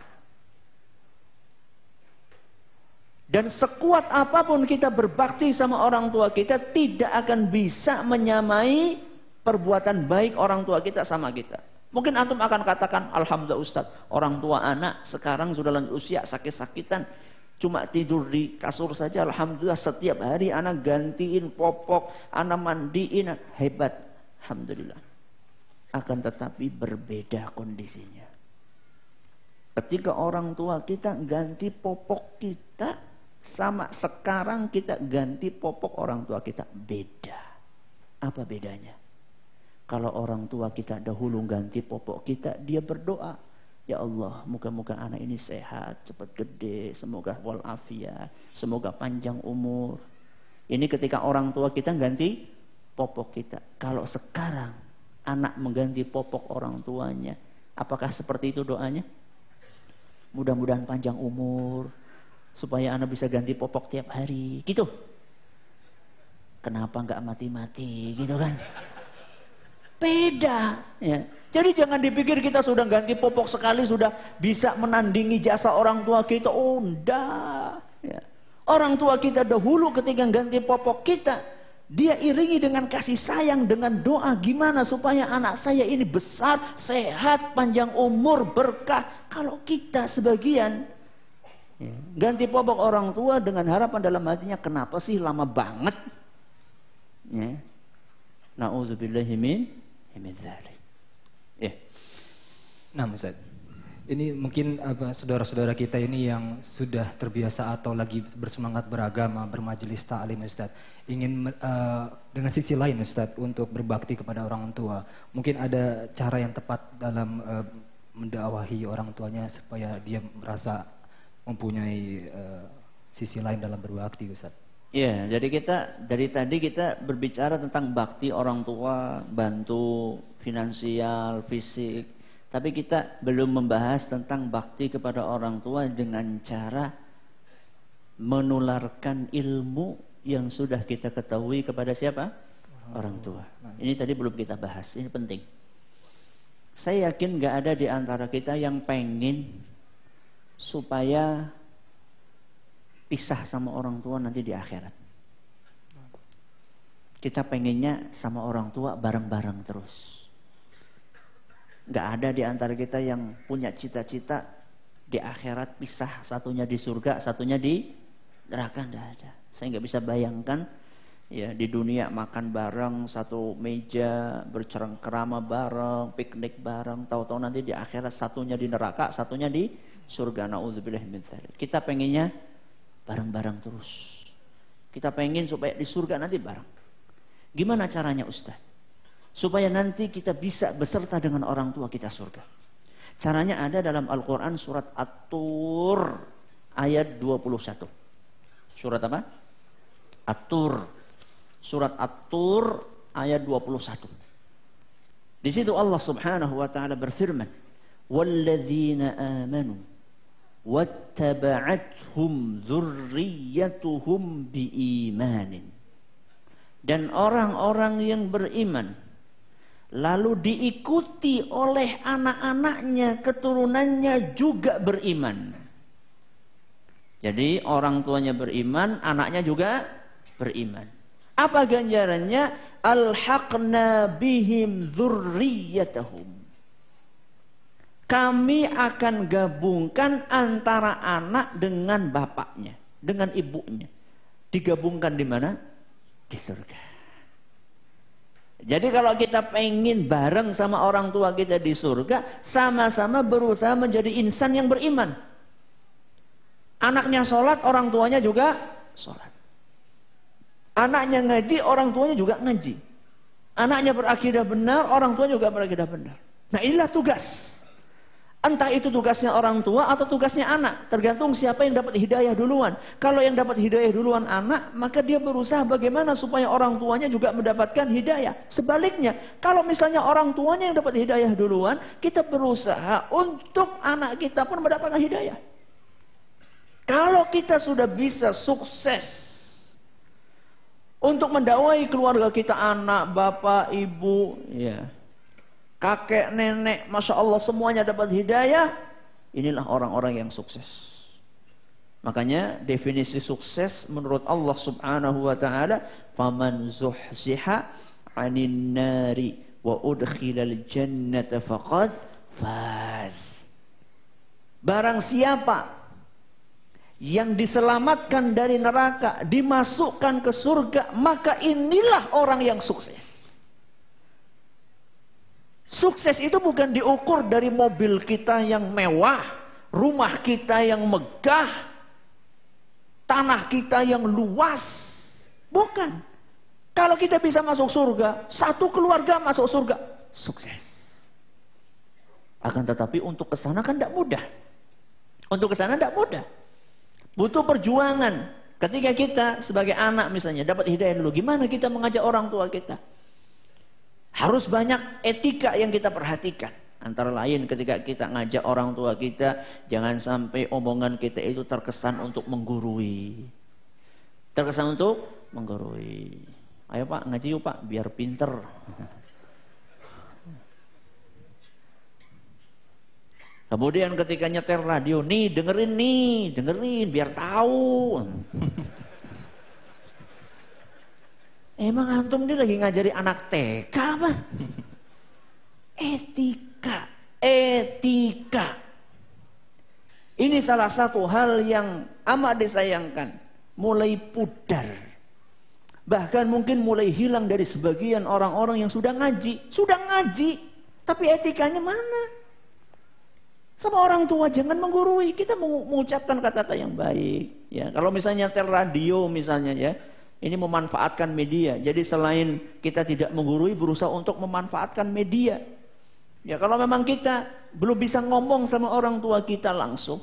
Dan sekuat apapun kita berbakti sama orang tua kita, tidak akan bisa menyamai perbuatan baik orang tua kita sama kita. Mungkin antum akan katakan, alhamdulillah Ustaz, orang tua anak sekarang sudah lanjut usia, sakit-sakitan, cuma tidur di kasur saja, alhamdulillah setiap hari anak gantiin popok, anak mandiin, hebat, alhamdulillah. Akan tetapi berbeda kondisinya. Ketika orang tua kita ganti popok kita, sama sekarang kita ganti popok orang tua kita, beda. Apa bedanya? Kalau orang tua kita dahulu ganti popok kita, dia berdoa, ya Allah, moga-moga anak ini sehat, cepat gede, semoga walafiat, semoga panjang umur. Ini ketika orang tua kita ganti popok kita. Kalau sekarang anak mengganti popok orang tuanya, apakah seperti itu doanya? Mudah-mudahan panjang umur, supaya anak bisa ganti popok tiap hari, gitu. Kenapa nggak mati-mati, gitu kan? Beda, ya. Jadi jangan dipikir kita sudah ganti popok sekali sudah bisa menandingi jasa orang tua kita. Oh, enggak. Ya. Orang tua kita dahulu ketika ganti popok kita, dia iringi dengan kasih sayang, dengan doa, gimana supaya anak saya ini besar, sehat, panjang umur, berkah. Kalau kita sebagian ganti popok orang tua dengan harapan dalam hatinya, kenapa sih lama banget? Ya. Na'udzubillahi min dzalik. Ya. Nah, Ustaz, ini mungkin saudara-saudara kita ini yang sudah terbiasa atau lagi bersemangat beragama, bermajelis ta'lim, Ustaz, ingin dengan sisi lain, Ustaz, untuk berbakti kepada orang tua. Mungkin ada cara yang tepat dalam mendakwahi orang tuanya supaya dia merasa mempunyai sisi lain dalam berbakti, Ustaz. Ya, jadi dari tadi kita berbicara tentang bakti orang tua, bantu finansial, fisik, tapi kita belum membahas tentang bakti kepada orang tua dengan cara menularkan ilmu yang sudah kita ketahui kepada siapa? Orang tua. Ini tadi belum kita bahas, ini penting. Saya yakin gak ada di antara kita yang pengen supaya pisah sama orang tua nanti di akhirat. Kita pengennya sama orang tua bareng-bareng terus. Nggak ada di antara kita yang punya cita-cita di akhirat pisah, satunya di surga, satunya di neraka, nggak ada. Saya nggak bisa bayangkan ya di dunia makan bareng satu meja, bercengkerama bareng, piknik bareng, tahu-tahu nanti di akhirat satunya di neraka, satunya di surga. Nauzubillah min dzalik. Kita pengennya bareng-bareng terus. Kita pengen supaya di surga nanti bareng. Gimana caranya Ustaz? Supaya nanti kita bisa beserta dengan orang tua kita surga. Caranya ada dalam Al-Quran surat At-Tur ayat 21. Surat apa? At-Tur. Surat At-Tur ayat 21. Di situ Allah Subhanahu wa taala berfirman, "Walladzina amanu wattaba'athum dzurriyyatuhum biimanin." Dan orang-orang yang beriman lalu diikuti oleh anak-anaknya, keturunannya juga beriman. Jadi orang tuanya beriman, anaknya juga beriman. Apa ganjarannya? Alhaqna bihim dzurriyyatahum. Kami akan gabungkan antara anak dengan bapaknya, dengan ibunya. Digabungkan di mana? Di surga. Jadi kalau kita pengen bareng sama orang tua kita di surga, sama-sama berusaha menjadi insan yang beriman. Anaknya sholat, orang tuanya juga sholat. Anaknya ngaji, orang tuanya juga ngaji. Anaknya berakidah benar, orang tuanya juga berakidah benar. Nah inilah tugas. Entah itu tugasnya orang tua atau tugasnya anak. Tergantung siapa yang dapat hidayah duluan. Kalau yang dapat hidayah duluan anak, maka dia berusaha bagaimana supaya orang tuanya juga mendapatkan hidayah. Sebaliknya, kalau misalnya orang tuanya yang dapat hidayah duluan, kita berusaha untuk anak kita pun mendapatkan hidayah. Kalau kita sudah bisa sukses untuk mendakwai keluarga kita, anak, bapak, ibu, ya, kakek, nenek, Masya Allah semuanya dapat hidayah. Inilah orang-orang yang sukses. Makanya definisi sukses menurut Allah Subhanahu wa taala, faman zuhziha 'anil nari wa udkhilal jannata faqad faz. Barang siapa yang diselamatkan dari neraka, dimasukkan ke surga, maka inilah orang yang sukses. Sukses itu bukan diukur dari mobil kita yang mewah, rumah kita yang megah, tanah kita yang luas. Bukan. Kalau kita bisa masuk surga, satu keluarga masuk surga, sukses. Akan tetapi untuk ke sana kan tidak mudah. Untuk ke sana tidak mudah. Butuh perjuangan. Ketika kita sebagai anak misalnya dapat hidayah dulu, gimana kita mengajak orang tua kita? Harus banyak etika yang kita perhatikan. Antara lain ketika kita ngajak orang tua kita, jangan sampai omongan kita itu terkesan untuk menggurui. Terkesan untuk menggurui. Ayo Pak, ngaji yuk Pak, biar pinter. Kemudian ketika nyetel radio, nih dengerin biar tahu. Emang antum ini lagi ngajari anak TK apa? Etika. Ini salah satu hal yang amat disayangkan. Mulai pudar. Bahkan mungkin mulai hilang dari sebagian orang-orang yang sudah ngaji. Tapi etikanya mana? Sama orang tua jangan menggurui. Kita mengucapkan kata-kata yang baik. Ya, kalau misalnya nyetel radio misalnya ya. Ini memanfaatkan media. Jadi selain kita tidak menggurui, berusaha untuk memanfaatkan media. Ya kalau memang kita belum bisa ngomong sama orang tua kita langsung,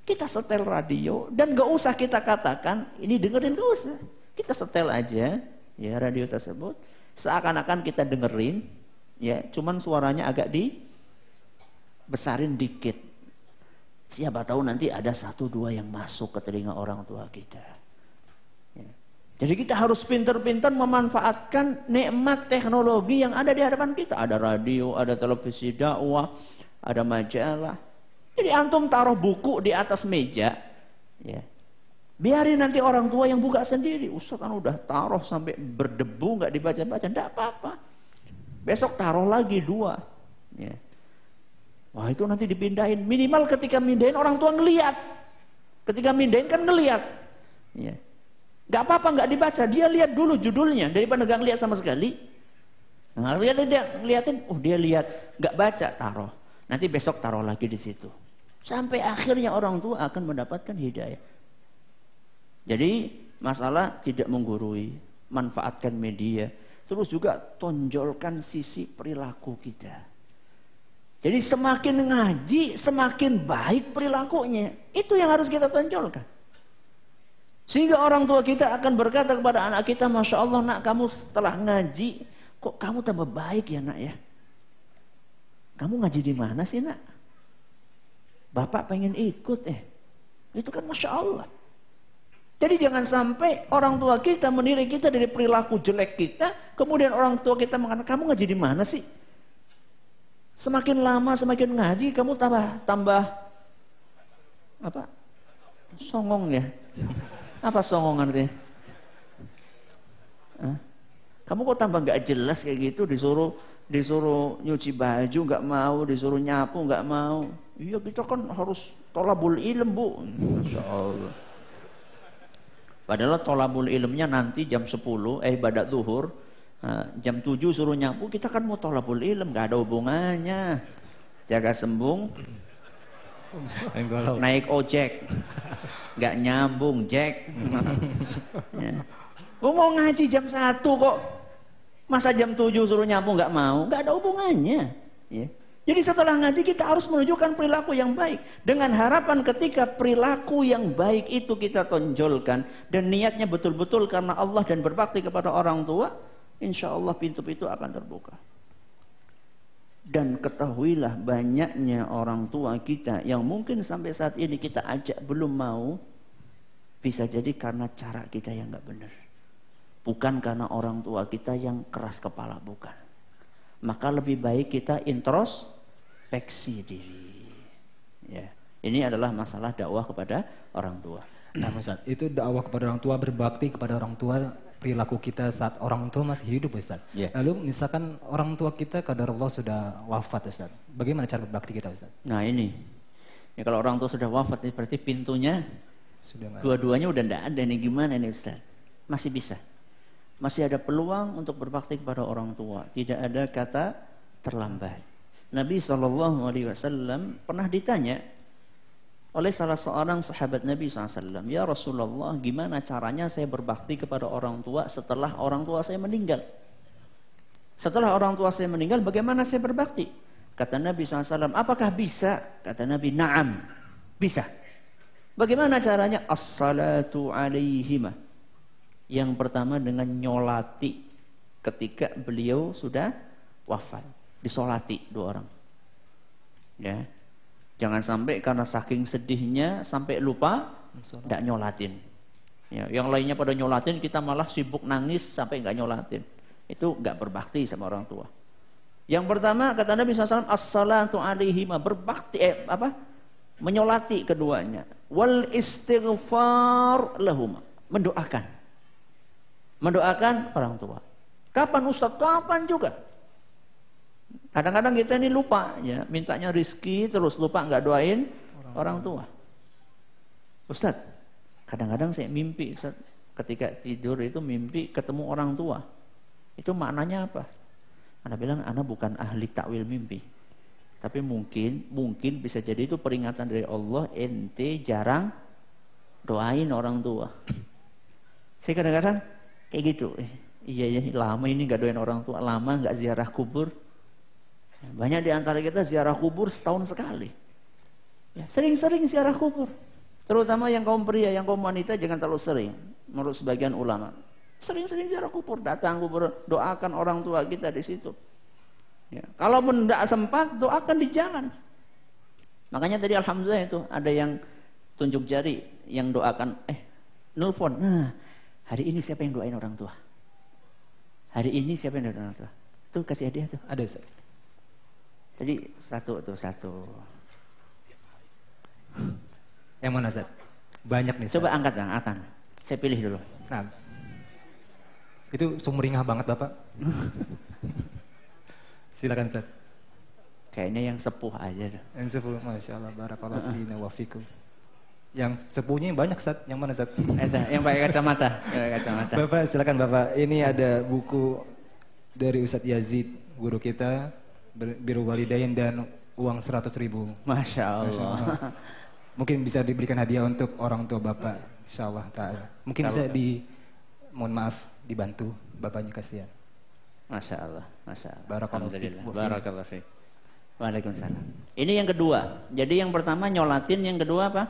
kita setel radio dan gak usah kita katakan, ini dengerin, gak usah. Kita setel aja ya radio tersebut. Seakan-akan kita dengerin, ya cuman suaranya agak dibesarin dikit. Siapa tahu nanti ada 1-2 yang masuk ke telinga orang tua kita. Jadi kita harus pintar-pintar memanfaatkan nikmat teknologi yang ada di hadapan kita. Ada radio, ada televisi dakwah, ada majalah. Jadi antum taruh buku di atas meja, ya. Biarin nanti orang tua yang buka sendiri. Ustaz kan udah taruh sampai berdebu nggak dibaca-baca, enggak apa-apa. Besok taruh lagi 2. Ya. Wah itu nanti dipindahin. Minimal ketika mindahin orang tua ngelihat. Ketika mindahin kan ngelihat. Ya. Nggak apa-apa nggak dibaca. Dia lihat dulu judulnya daripada nggak ngelihat sama sekali. Nah, lihatin, oh dia lihat, nggak baca, taruh. Nanti besok taruh lagi di situ. Sampai akhirnya orang tua akan mendapatkan hidayah. Jadi masalah tidak menggurui, manfaatkan media, terus juga tonjolkan sisi perilaku kita. Jadi semakin ngaji, semakin baik perilakunya. Itu yang harus kita tonjolkan. Sehingga orang tua kita akan berkata kepada anak kita, Masya Allah nak, kamu setelah ngaji, kok kamu tambah baik ya nak ya? Kamu ngaji di mana sih nak? Bapak pengen ikut Itu kan Masya Allah. Jadi jangan sampai orang tua kita menilai kita dari perilaku jelek kita, kemudian orang tua kita mengatakan, kamu ngaji di mana sih? Semakin lama semakin ngaji, kamu tambah apa? Songong ya? Apa songong artinya? Kamu kok tambah nggak jelas kayak gitu, disuruh nyuci baju nggak mau, disuruh nyapu nggak mau. Iya kita kan harus tolabul ilm bu. Masya Allah. Padahal tolabul ilmnya nanti jam 10 ibadat zuhur, jam 7 suruh nyapu, kita kan mau tolabul ilm, nggak ada hubungannya. Jaga sembung, naik ojek, nggak nyambung Jack. Ya. Mau ngaji jam 1 kok, masa jam 7 suruh nyapu nggak mau, nggak ada hubungannya. Ya. Jadi setelah ngaji kita harus menunjukkan perilaku yang baik. Dengan harapan ketika perilaku yang baik itu kita tonjolkan. Dan niatnya betul-betul karena Allah dan berbakti kepada orang tua. Insya Allah pintu-pintu akan terbuka. Dan ketahuilah banyaknya orang tua kita yang mungkin sampai saat ini kita ajak belum mau. Bisa jadi karena cara kita yang gak benar. Bukan karena orang tua kita yang keras kepala, bukan. Maka lebih baik kita introspeksi diri. Ya, ini adalah masalah dakwah kepada orang tua. Nah, Ustaz, itu dakwah kepada orang tua, berbakti kepada orang tua, perilaku kita saat orang tua masih hidup, Ustaz. Yeah. Lalu misalkan orang tua kita qadarullah sudah wafat, Ustaz. Bagaimana cara berbakti kita, Ustaz? Nah, ini. Ya, kalau orang tua sudah wafat, berarti pintunya sudah dua-duanya udah enggak ada nih, gimana nih, Ustaz? Masih bisa. Masih ada peluang untuk berbakti kepada orang tua. Tidak ada kata terlambat. Nabi SAW pernah ditanya oleh salah seorang sahabat Nabi SAW. Ya Rasulullah, gimana caranya saya berbakti kepada orang tua setelah orang tua saya meninggal? Setelah orang tua saya meninggal, bagaimana saya berbakti? Kata Nabi SAW, apakah bisa? Kata Nabi, na'am, bisa. Bagaimana caranya? As-salatu alaihimah. Yang pertama dengan nyolati ketika beliau sudah wafat, disolati 2 orang. Ya, jangan sampai karena saking sedihnya sampai lupa tidak nyolatin. Ya, yang lainnya pada nyolatin, kita malah sibuk nangis sampai nggak nyolatin. Itu nggak berbakti sama orang tua. Yang pertama kata Nabi SAW, as-salatu alaihima, berbakti menyolati keduanya. Wal istighfar lahuma, mendoakan orang tua. Kapan Ustaz? Kapan juga. Kadang-kadang kita ini lupa ya, mintanya rizki terus lupa nggak doain orang tua. Ustaz, kadang-kadang saya mimpi, Ustaz, ketika tidur itu mimpi ketemu orang tua. Itu maknanya apa? Ana bilang, ana bukan ahli takwil mimpi. Tapi mungkin bisa jadi itu peringatan dari Allah, ente jarang doain orang tua. Saya kadang-kadang kayak gitu, iya ya, lama ini nggak doain orang tua, lama nggak ziarah kubur. Banyak di antara kita ziarah kubur setahun sekali. Ya, sering-sering ziarah kubur. Terutama yang kaum pria, yang kaum wanita jangan terlalu sering. Menurut sebagian ulama, sering-sering ziarah kubur, datang kubur, doakan orang tua kita di situ. Ya, kalau tidak sempat, doakan di jalan. Makanya tadi alhamdulillah itu ada yang tunjuk jari, yang doakan, nelfon. Nah, hari ini siapa yang doain orang tua? Hari ini siapa yang doain orang tua? Tuh kasih hadiah tuh. Ada Ustaz. Tadi satu. Yang mana Ustaz? Banyak nih. Coba angkat angkatan. Saya pilih dulu. Nah, itu sumringah banget Bapak. Silakan Ustaz. Kayaknya yang sepuh aja. Yang sepuh, Masya Allah, barakallahu fina wa fikum. Yang sepuhnya banyak Ustaz, yang mana Ustaz? Yang pakai kacamata. Kacamata. Bapak silakan Bapak. Ini ada buku dari Ustadz Yazid, guru kita, Biru Walidain dan uang 100.000. Masya Allah. Mungkin bisa diberikan hadiah untuk orang tua Bapak, insyaallah ta'ala. Mungkin bisa mohon maaf, dibantu Bapaknya, kasihan. Masya Allah, Masya Allah. Barakallahu fiik. Waalaikumsalam. Ini yang kedua. Jadi yang pertama nyolatin, yang kedua apa?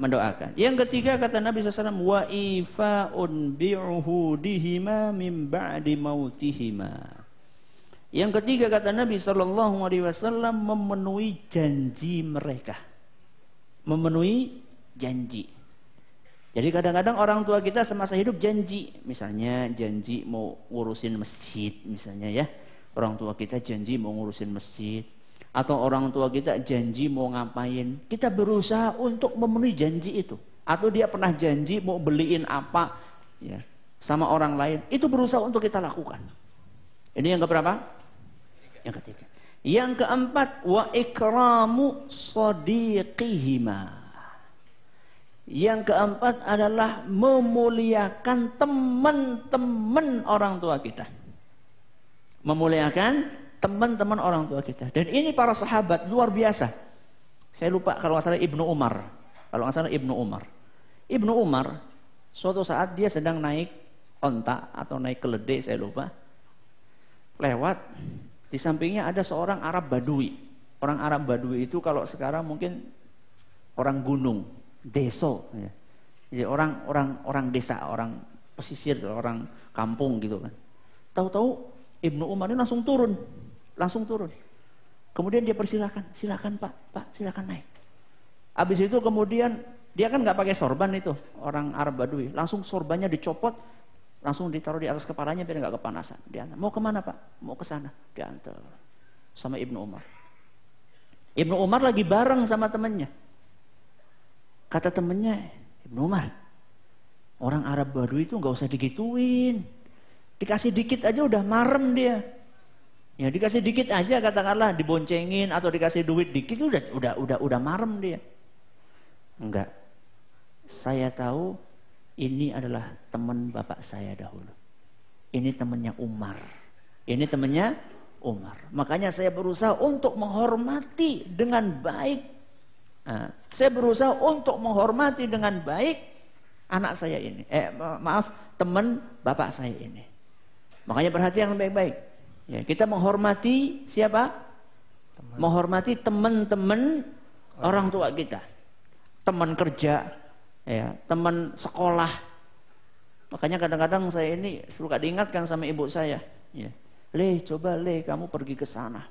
Mendoakan. Yang ketiga kata Nabi SAW, wa ifa'un bi'uhudihima min ba'di mautihima. Yang ketiga kata Nabi SAW, memenuhi janji mereka. Memenuhi janji. Jadi kadang-kadang orang tua kita semasa hidup janji. Misalnya janji mau ngurusin masjid misalnya ya. Orang tua kita janji mau ngurusin masjid. Atau orang tua kita janji mau ngapain. Kita berusaha untuk memenuhi janji itu. Atau dia pernah janji mau beliin apa ya, sama orang lain. Itu berusaha untuk kita lakukan. Ini yang keberapa? Yang ketiga. Yang keempat, wa ikramu sadiqihima. Yang keempat adalah memuliakan teman-teman orang tua kita. Memuliakan teman-teman orang tua kita. Dan ini para sahabat luar biasa. Saya lupa kalau nggak salah Ibnu Umar. Kalau nggak salah Ibnu Umar. Ibnu Umar suatu saat dia sedang naik onta atau naik keledai, saya lupa. Lewat di sampingnya ada seorang Arab Badui. Orang Arab Badui itu kalau sekarang mungkin orang gunung, deso. Ya. Jadi orang desa, orang pesisir, orang kampung gitu kan. Tahu-tahu Ibnu Umar ini langsung turun. Kemudian dia persilahkan, silakan Pak, silakan naik. Habis itu kemudian dia kan nggak pakai sorban itu, orang Arab Badui. Langsung sorbannya dicopot, langsung ditaruh di atas kepalanya biar nggak kepanasan. Diantar. Mau kemana Pak? Mau ke sana. Diantar sama Ibnu Umar. Ibnu Umar lagi bareng sama temannya. Kata temannya, Ibnu Umar, orang Arab Badui itu nggak usah digituin. Dikasih dikit aja udah marem dia. Ya dikasih dikit aja katakanlah diboncengin atau dikasih duit dikit udah marem dia. Enggak. Saya tahu ini adalah teman bapak saya dahulu. Ini temannya Umar. Ini temannya Umar. Makanya saya berusaha untuk menghormati dengan baik. Nah, saya berusaha untuk menghormati dengan baik anak saya ini. Teman bapak saya ini. Makanya perhatian baik-baik. Ya, kita menghormati siapa? Menghormati teman-teman orang tua kita. Teman kerja, ya, teman sekolah. Makanya kadang-kadang saya ini suka diingatkan sama ibu saya, ya. Coba kamu pergi ke sana.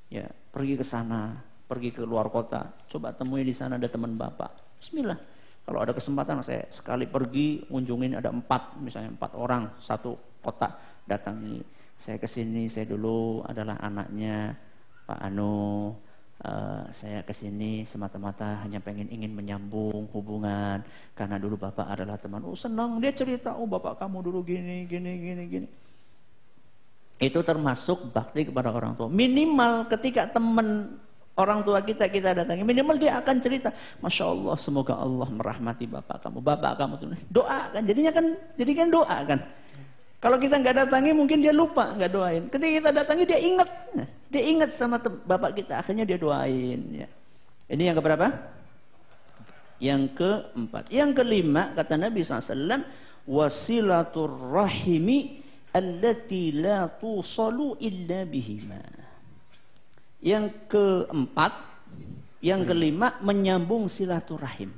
Ya, pergi ke sana, pergi ke luar kota. Coba temui di sana ada teman bapak. Bismillah. Kalau ada kesempatan saya sekali pergi ngunjungin ada 4 orang satu kota. Datangi, saya kesini, saya dulu adalah anaknya Pak Anu, saya kesini semata-mata hanya ingin menyambung hubungan karena dulu bapak adalah teman. Senang dia cerita, bapak kamu dulu gini. Itu termasuk bakti kepada orang tua. Minimal ketika teman orang tua kita datangi, minimal dia akan cerita, Masya Allah, semoga Allah merahmati bapak kamu tuh doa kan, jadi kan doa kan. Kalau kita nggak datangi mungkin dia lupa nggak doain. Ketika kita datangi dia ingat sama bapak kita, akhirnya dia doain. Ya. Ini yang keberapa? Yang keempat. Yang kelima kata Nabi SAW, wasilatur rahimi allati la tusalu illa bihima. Yang keempat, yang kelima menyambung silaturahim.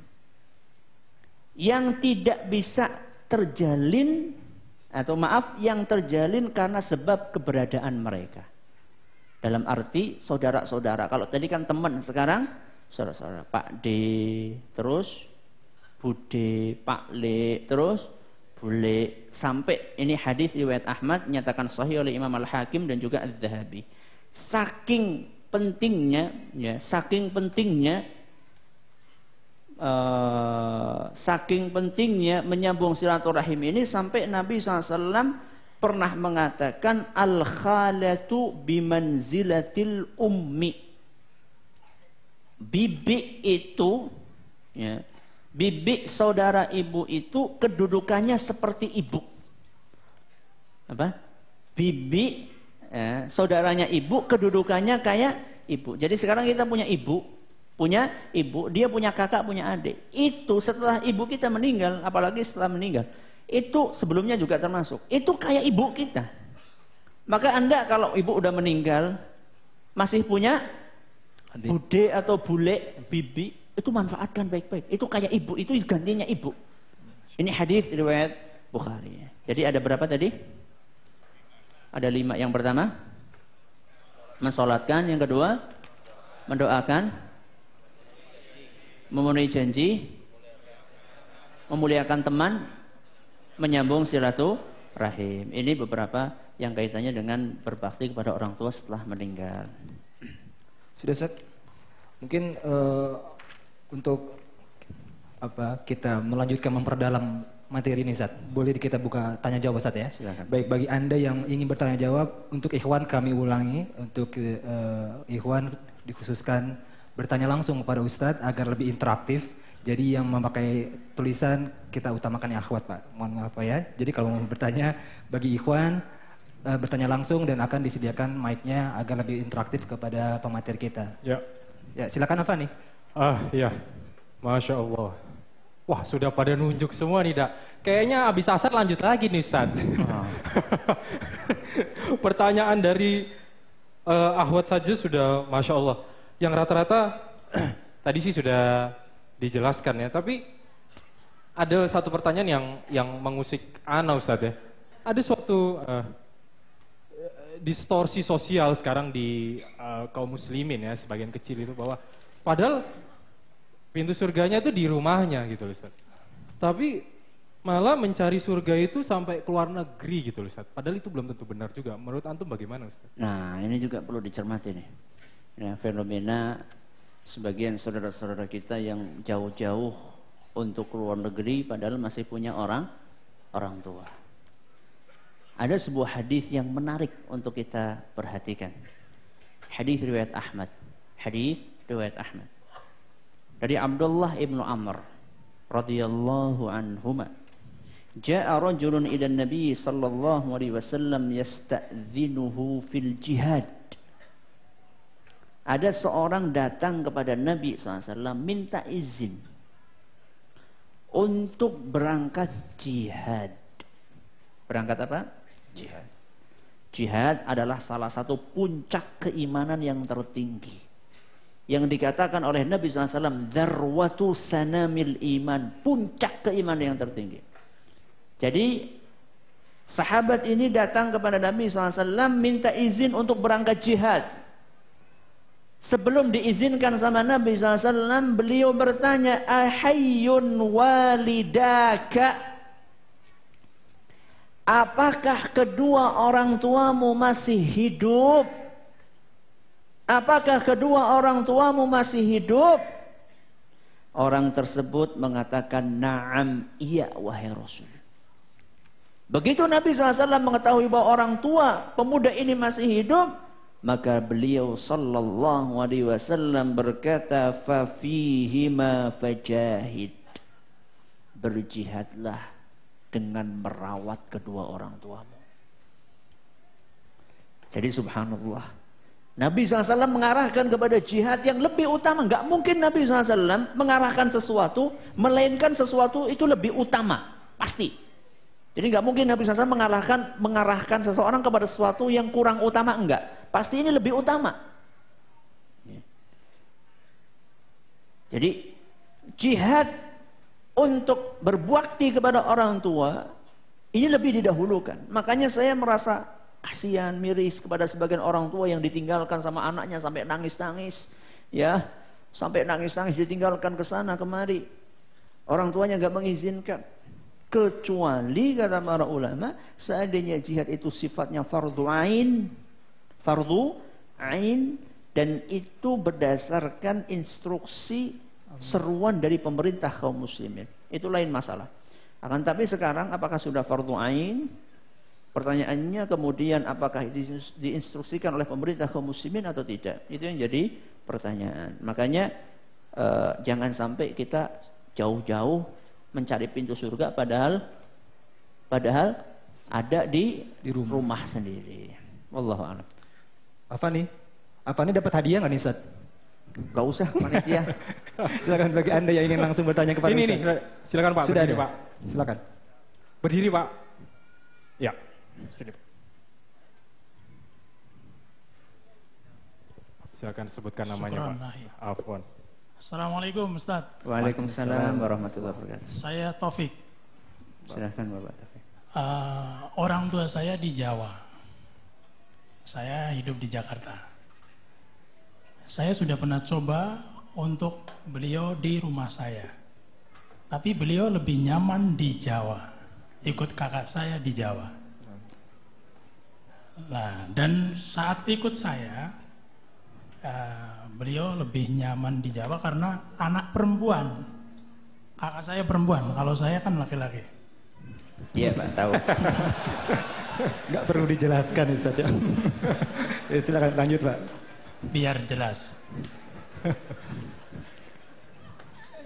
Yang tidak bisa terjalin yang terjalin karena sebab keberadaan mereka. Dalam arti saudara-saudara. Kalau tadi kan teman, sekarang saudara-saudara. Pak D, terus Bude, Pak Le, terus Bule. Sampai ini hadis riwayat Ahmad nyatakan sahih oleh Imam Al-Hakim dan juga Az-Zahabi. Saking pentingnya saking pentingnya menyambung silaturahim ini sampai Nabi SAW pernah mengatakan al-khalatu bimanzilatil ummi. Bibi itu, ya, bibi saudara ibu itu kedudukannya seperti ibu. Apa? Bibi, ya, saudaranya ibu kedudukannya kayak ibu. Jadi sekarang kita punya ibu, dia punya kakak, punya adik. Itu setelah ibu kita meninggal, apalagi setelah meninggal, itu sebelumnya juga termasuk. Itu kayak ibu kita. Maka Anda kalau ibu udah meninggal, masih punya adik, bude atau bule, bibi, itu manfaatkan baik-baik. Itu kayak ibu, itu gantinya ibu. Ini hadis riwayat Bukhari. Jadi ada berapa tadi? Ada 5. Yang pertama, mensolatkan. Yang kedua, mendoakan, memenuhi janji, memuliakan teman, menyambung silaturahim. Ini beberapa yang kaitannya dengan berbakti kepada orang tua setelah meninggal. Sudah, Ustaz. Mungkin untuk kita melanjutkan memperdalam materi ini, Ustaz. Boleh kita buka tanya jawab, Ustaz, ya? Silakan. Baik, bagi Anda yang ingin bertanya jawab, untuk ikhwan kami ulangi, untuk ikhwan dikhususkan bertanya langsung kepada Ustadz agar lebih interaktif. Jadi yang memakai tulisan kita utamakan ya akhwat, Pak. Mohon maaf, Pak, ya. Jadi kalau mau bertanya bagi ikhwan bertanya langsung dan akan disediakan mic-nya agar lebih interaktif kepada pemateri kita. Ya. Ya, silakan Afan nih. Iya. Masya Allah. Wah, sudah pada nunjuk semua nih, Dak. Kayaknya abis asar lanjut lagi nih, Ustaz. Pertanyaan dari akhwat saja sudah Masya Allah. Yang rata-rata tadi sih sudah dijelaskan ya, tapi ada satu pertanyaan yang mengusik ana, Ustaz, ya. Ada suatu distorsi sosial sekarang di kaum muslimin ya, sebagian kecil itu, bahwa padahal pintu surganya itu di rumahnya gitu, Ustaz. Tapi malah mencari surga itu sampai ke luar negeri gitu, Ustaz. Padahal itu belum tentu benar juga. Menurut antum bagaimana, Ustaz? Nah, ini juga perlu dicermati nih. Ya, fenomena sebagian saudara-saudara kita yang jauh-jauh untuk keluar negeri padahal masih punya orang tua. Ada sebuah hadis yang menarik untuk kita perhatikan. Hadis riwayat Ahmad. Dari Abdullah ibnu Amr radhiyallahu anhuma. Ja'a rajulun ila Nabi sallallahu alaihi wasallam yasta'dhinuhu fil jihad. Ada seorang datang kepada Nabi SAW minta izin untuk berangkat jihad. Berangkat apa? Jihad. Jihad adalah salah satu puncak keimanan yang tertinggi. Yang dikatakan oleh Nabi SAW, dzarwatu sanamil iman, puncak keimanan yang tertinggi. Jadi sahabat ini datang kepada Nabi SAW minta izin untuk berangkat jihad. Sebelum diizinkan sama Nabi SAW, beliau bertanya, ahayyun walidaka, apakah kedua orang tuamu masih hidup? Apakah kedua orang tuamu masih hidup? Orang tersebut mengatakan, na'am, iya wahai Rasul. Begitu Nabi SAW mengetahui bahwa orang tua pemuda ini masih hidup, maka beliau sallallahu alaihi wasallam berkata, fa fihima fajahid, berjihadlah dengan merawat kedua orang tuamu. Jadi subhanallah, Nabi SAW mengarahkan kepada jihad yang lebih utama. Enggak mungkin Nabi SAW mengarahkan sesuatu melainkan sesuatu itu lebih utama, pasti. Jadi enggak mungkin Nabi SAW mengarahkan seseorang kepada sesuatu yang kurang utama, enggak. Pasti ini lebih utama. Jadi jihad untuk berbakti kepada orang tua ini lebih didahulukan. Makanya saya merasa kasihan, miris kepada sebagian orang tua yang ditinggalkan sama anaknya sampai nangis-nangis, ya, sampai nangis-nangis ditinggalkan ke sana kemari. Orang tuanya enggak mengizinkan. Kecuali kata para ulama, seandainya jihad itu sifatnya fardu ain, dan itu berdasarkan instruksi seruan dari pemerintah kaum muslimin. Itu lain masalah. Akan tapi sekarang apakah sudah fardu ain? Pertanyaannya kemudian apakah diinstruksikan oleh pemerintah kaum muslimin atau tidak? Itu yang jadi pertanyaan. Makanya jangan sampai kita jauh-jauh mencari pintu surga padahal ada di rumah sendiri. Wallahu a'lam. Afani dapat hadiah nggak nih Ustaz? Gak usah panitia. Silakan bagi Anda yang ingin langsung bertanya kepada Ini Ustaz. silakan Pak. Sudah berdiri, ada. Pak. Silakan. Berdiri Pak. Ya. Sini. Silakan sebutkan namanya Pak. Afwan. Assalamualaikum Ustaz. Waalaikumsalam warahmatullahi wabarakatuh. Saya Taufik. Silahkan Bapak Taufik. Orang tua saya di Jawa. Saya hidup di Jakarta. Saya sudah pernah coba untuk beliau di rumah saya. Tapi beliau lebih nyaman di Jawa. Ikut kakak saya di Jawa. Nah, dan saat ikut saya, beliau lebih nyaman di Jawa karena anak perempuan. Kakak saya perempuan, kalau saya kan laki-laki. Iya Pak, tahu. Nggak perlu dijelaskan Ustaz ya. Ya, silakan lanjut Pak. Biar jelas.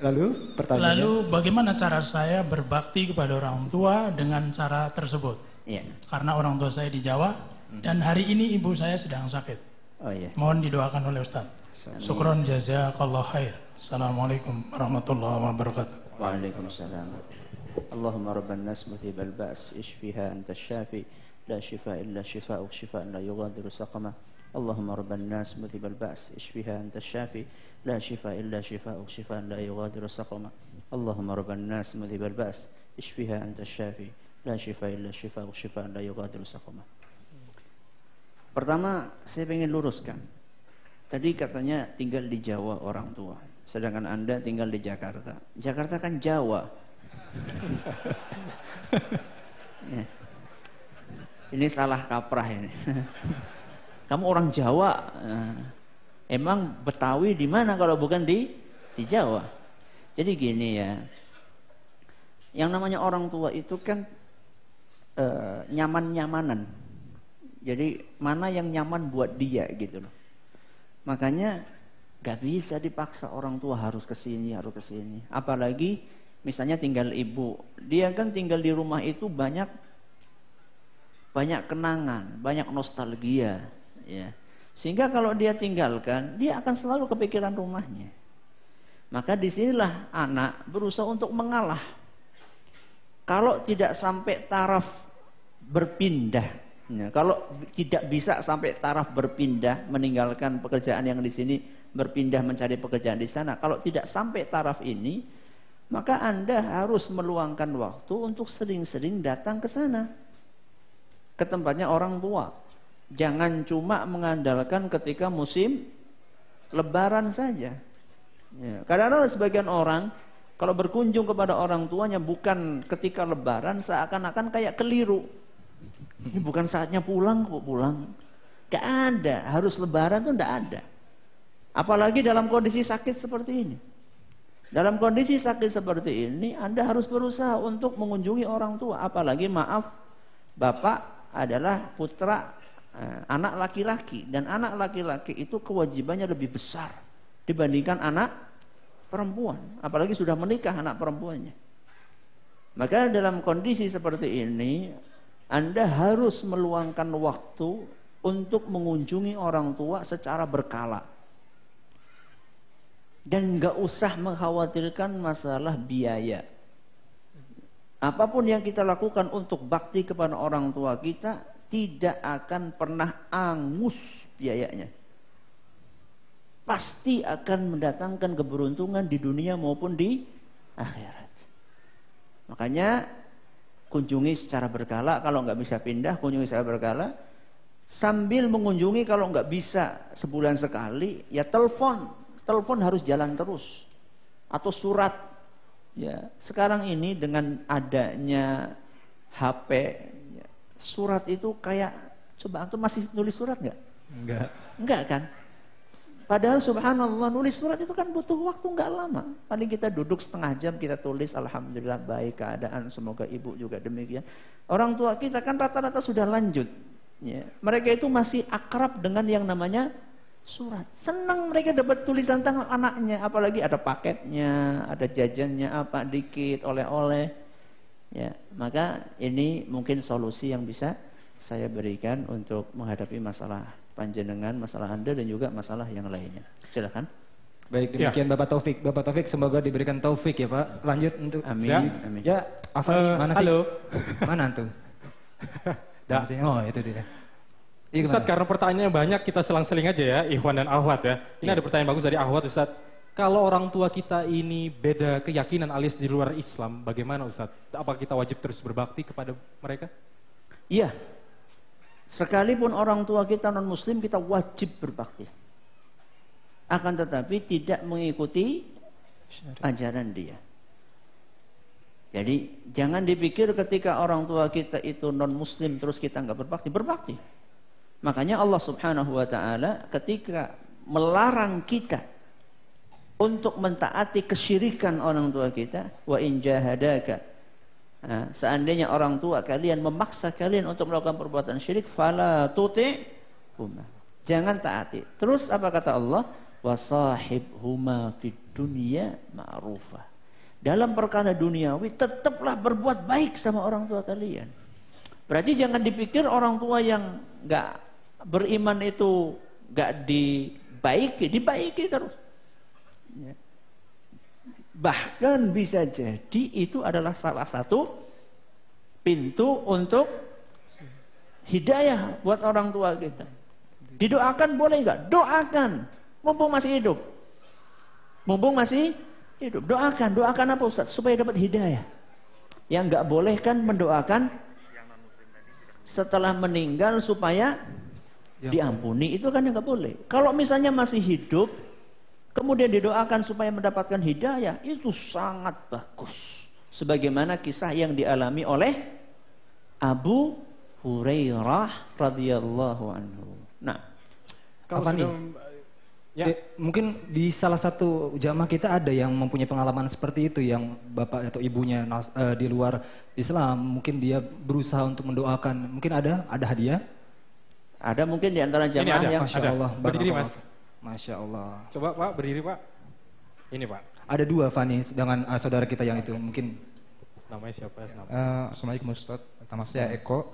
Lalu pertanyaannya? Lalu bagaimana cara saya berbakti kepada orang tua dengan cara tersebut? Iya. Karena orang tua saya di Jawa dan hari ini ibu saya sedang sakit. Oh iya. Mohon didoakan oleh Ustaz. Syukron jazakallah khair. Assalamualaikum warahmatullahi wabarakatuh. Waalaikumsalam. Allahumma rabban nas muthibal ba's ishfiha anta syafi la shifa illa shifa'uk shifa'an la yughadiru saqama. Allahumma rabban nas muthibal ba's ishfiha anta syafi la shifa illa shifa'uk shifa'an la yughadiru saqama. Allahumma rabban nas muthibal ba's ishfiha anta syafi la shifa illa shifa'uk shifa'an la yughadiru saqama. Pertama, saya ingin luruskan. Tadi katanya tinggal di Jawa orang tua, sedangkan Anda tinggal di Jakarta. Jakarta kan Jawa. Ya. Ini salah kaprah ini. Kamu orang Jawa, emang Betawi di mana kalau bukan di Jawa? Jadi gini ya, yang namanya orang tua itu kan nyaman-nyamanan. Jadi mana yang nyaman buat dia gitu loh. Makanya gak bisa dipaksa orang tua harus kesini, harus kesini. Apalagi misalnya tinggal ibu, dia kan tinggal di rumah itu banyak kenangan, banyak nostalgia, ya. Sehingga kalau dia tinggalkan, dia akan selalu kepikiran rumahnya. Maka disinilah anak berusaha untuk mengalah. Kalau tidak sampai taraf berpindah, ya, kalau tidak bisa sampai taraf berpindah, meninggalkan pekerjaan yang di sini, berpindah mencari pekerjaan di sana. Kalau tidak sampai taraf ini, maka Anda harus meluangkan waktu untuk sering-sering datang ke sana, ke tempatnya orang tua. Jangan cuma mengandalkan ketika musim lebaran saja. Ya, kadang-kadang sebagian orang kalau berkunjung kepada orang tuanya bukan ketika lebaran, seakan-akan kayak keliru. Ini bukan saatnya pulang kok pulang. Gak ada, harus lebaran tuh gak ada. Apalagi dalam kondisi sakit seperti ini. Dalam kondisi sakit seperti ini, Anda harus berusaha untuk mengunjungi orang tua. Apalagi maaf, Bapak adalah putra anak laki-laki. Dan anak laki-laki itu kewajibannya lebih besar dibandingkan anak perempuan. Apalagi sudah menikah anak perempuannya. Maka dalam kondisi seperti ini, Anda harus meluangkan waktu untuk mengunjungi orang tua secara berkala. Dan gak usah mengkhawatirkan masalah biaya. Apapun yang kita lakukan untuk bakti kepada orang tua kita tidak akan pernah angus biayanya. Pasti akan mendatangkan keberuntungan di dunia maupun di akhirat. Makanya kunjungi secara berkala. Kalau nggak bisa pindah, kunjungi secara berkala. Sambil mengunjungi, kalau nggak bisa sebulan sekali, ya telepon. Telepon harus jalan terus. Atau surat. Ya, sekarang ini dengan adanya HP, ya, surat itu kayak, coba antum masih nulis surat nggak? Enggak. Enggak kan? Padahal subhanallah nulis surat itu kan butuh waktu nggak lama. Paling kita duduk setengah jam kita tulis alhamdulillah baik keadaan, semoga ibu juga demikian. Orang tua kita kan rata-rata sudah lanjut. Ya. Mereka itu masih akrab dengan yang namanya surat. Senang mereka dapat tulisan tangan anaknya, apalagi ada paketnya, ada jajannya apa dikit, oleh-oleh. Ya, maka ini mungkin solusi yang bisa saya berikan untuk menghadapi masalah panjenengan, masalah Anda dan juga masalah yang lainnya. Silakan. Baik, demikian Bapak Taufik. Bapak Taufik semoga diberikan taufik ya Pak. Lanjut untuk Amin. ya. Amin. Ya, Afan mana sih? Halo. Mana tuh? Oh, itu dia. Iya, Ustadz, karena pertanyaannya banyak, kita selang-seling aja ya, Ikhwan dan Ahwat ya. Ini ada pertanyaan bagus dari Ahwat, Ustadz. Kalau orang tua kita ini beda keyakinan alias di luar Islam, bagaimana Ustadz? Apakah kita wajib terus berbakti kepada mereka? Iya. Sekalipun orang tua kita non-muslim, kita wajib berbakti. Akan tetapi tidak mengikuti ajaran dia. Jadi jangan dipikir ketika orang tua kita itu non-muslim terus kita nggak berbakti. Berbakti. Makanya Allah Subhanahu wa taala ketika melarang kita untuk mentaati kesyirikan orang tua kita, wa in jahadaka, seandainya orang tua kalian memaksa kalian untuk melakukan perbuatan syirik, fala tuti'huma, jangan taati. Terus apa kata Allah? Wasahibhuma fid dunya ma'rufa, dalam perkara duniawi tetaplah berbuat baik sama orang tua kalian. Berarti jangan dipikir orang tua yang nggak beriman itu nggak dibaiki terus. Ya. Bahkan bisa jadi itu adalah salah satu pintu untuk hidayah buat orang tua kita. Didoakan boleh nggak? Doakan, mumpung masih hidup. Mumpung masih hidup, doakan apa Ustaz? Supaya dapat hidayah. Yang nggak boleh kan mendoakan setelah meninggal supaya diampuni, itu kan yang nggak boleh. Kalau misalnya masih hidup, kemudian didoakan supaya mendapatkan hidayah, itu sangat bagus. Sebagaimana kisah yang dialami oleh Abu Hurairah radhiyallahu anhu. Nah, Kalau apa nih? Ya. Mungkin di salah satu jamaah kita ada yang mempunyai pengalaman seperti itu, yang bapak atau ibunya di luar Islam, mungkin dia berusaha untuk mendoakan. Mungkin ada hadiah? ada mungkin di antara jamaah ada, yang Masya ada. Allah. Berdiri, Mas. Masya Allah. Coba Pak, berdiri Pak. Ini Pak. Ada dua Fani dengan saudara kita yang itu mungkin. Namanya siapa? Assalamualaikum Ustaz. Nama saya Eko.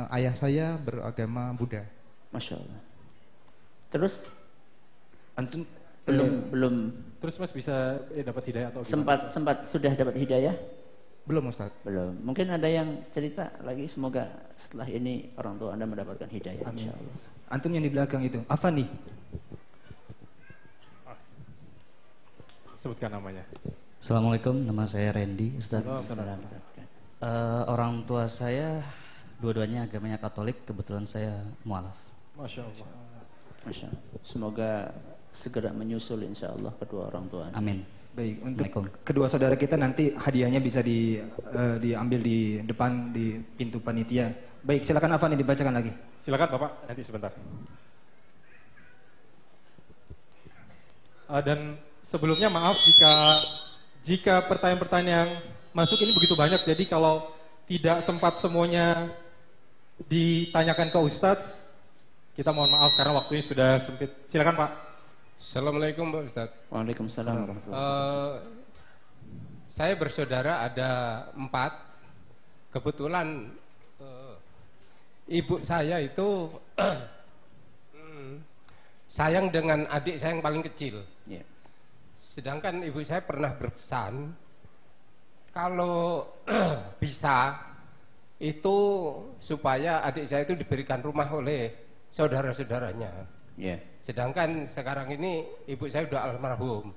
Ayah saya beragama Buddha. Masya Allah. Terus Antum belum Terus Mas bisa dapat hidayah atau gimana? sempat sudah dapat hidayah? Belum Ustaz. Belum. Mungkin ada yang cerita lagi, semoga setelah ini orang tua Anda mendapatkan hidayah. Amin. Insyaallah. Antum yang di belakang itu, apa nih? Sebutkan namanya. Assalamualaikum, nama saya Randy, Ustaz. Assalamualaikum. Orang tua saya dua-duanya agamanya Katolik, kebetulan saya mualaf. Masya Allah. Masya Allah. Semoga segera menyusul insyaallah kedua orang tua Anda. Amin. Baik, untuk Assalamualaikum. kedua saudara kita nanti hadiahnya bisa diambil di depan di pintu panitia. Baik, silakan Afan dibacakan lagi. Silakan Bapak, nanti sebentar. Dan sebelumnya maaf jika pertanyaan-pertanyaan yang masuk ini begitu banyak, jadi kalau tidak sempat semuanya ditanyakan ke Ustadz, kita mohon maaf karena waktunya sudah sempit. Silakan Pak. Assalamualaikum Pak Ustadz. Waalaikumsalam warahmatullahi Saya bersaudara ada 4. Kebetulan ibu saya itu sayang dengan adik saya yang paling kecil. Ya. Sedangkan ibu saya pernah berpesan kalau bisa itu supaya adik saya itu diberikan rumah oleh saudara-saudaranya. Ya. Sedangkan sekarang ini ibu saya sudah almarhum.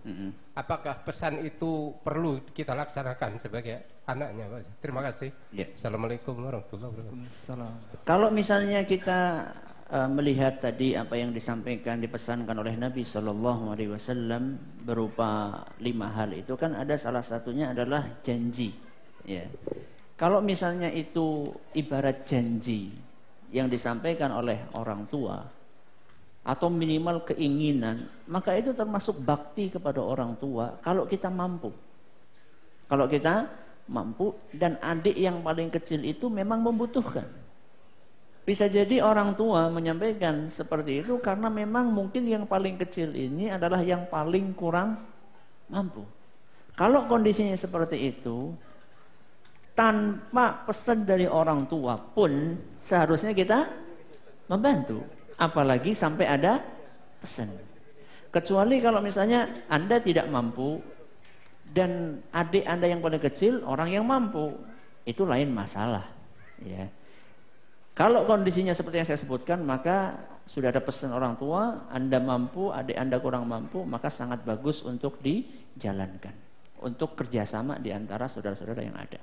Apakah pesan itu perlu kita laksanakan sebagai anaknya, Pak? Terima kasih. Ya. Assalamualaikum warahmatullahi wabarakatuh. Kalau misalnya kita melihat tadi apa yang disampaikan, dipesankan oleh Nabi Shallallahu Alaihi Wasallam berupa 5 hal itu kan ada salah satunya adalah janji. Ya. Kalau misalnya itu ibarat janji yang disampaikan oleh orang tua, atau minimal keinginan, maka itu termasuk bakti kepada orang tua kalau kita mampu. Kalau kita mampu, dan adik yang paling kecil itu memang membutuhkan. Bisa jadi orang tua menyampaikan seperti itu karena memang mungkin yang paling kecil ini adalah yang paling kurang mampu. Kalau kondisinya seperti itu, tanpa pesan dari orang tua pun seharusnya kita membantu. Apalagi sampai ada pesan. Kecuali kalau misalnya Anda tidak mampu dan adik Anda yang paling kecil orang yang mampu, itu lain masalah, ya. Kalau kondisinya seperti yang saya sebutkan, maka sudah ada pesan orang tua, Anda mampu, adik Anda kurang mampu, maka sangat bagus untuk dijalankan, untuk kerjasama di antara saudara-saudara yang ada.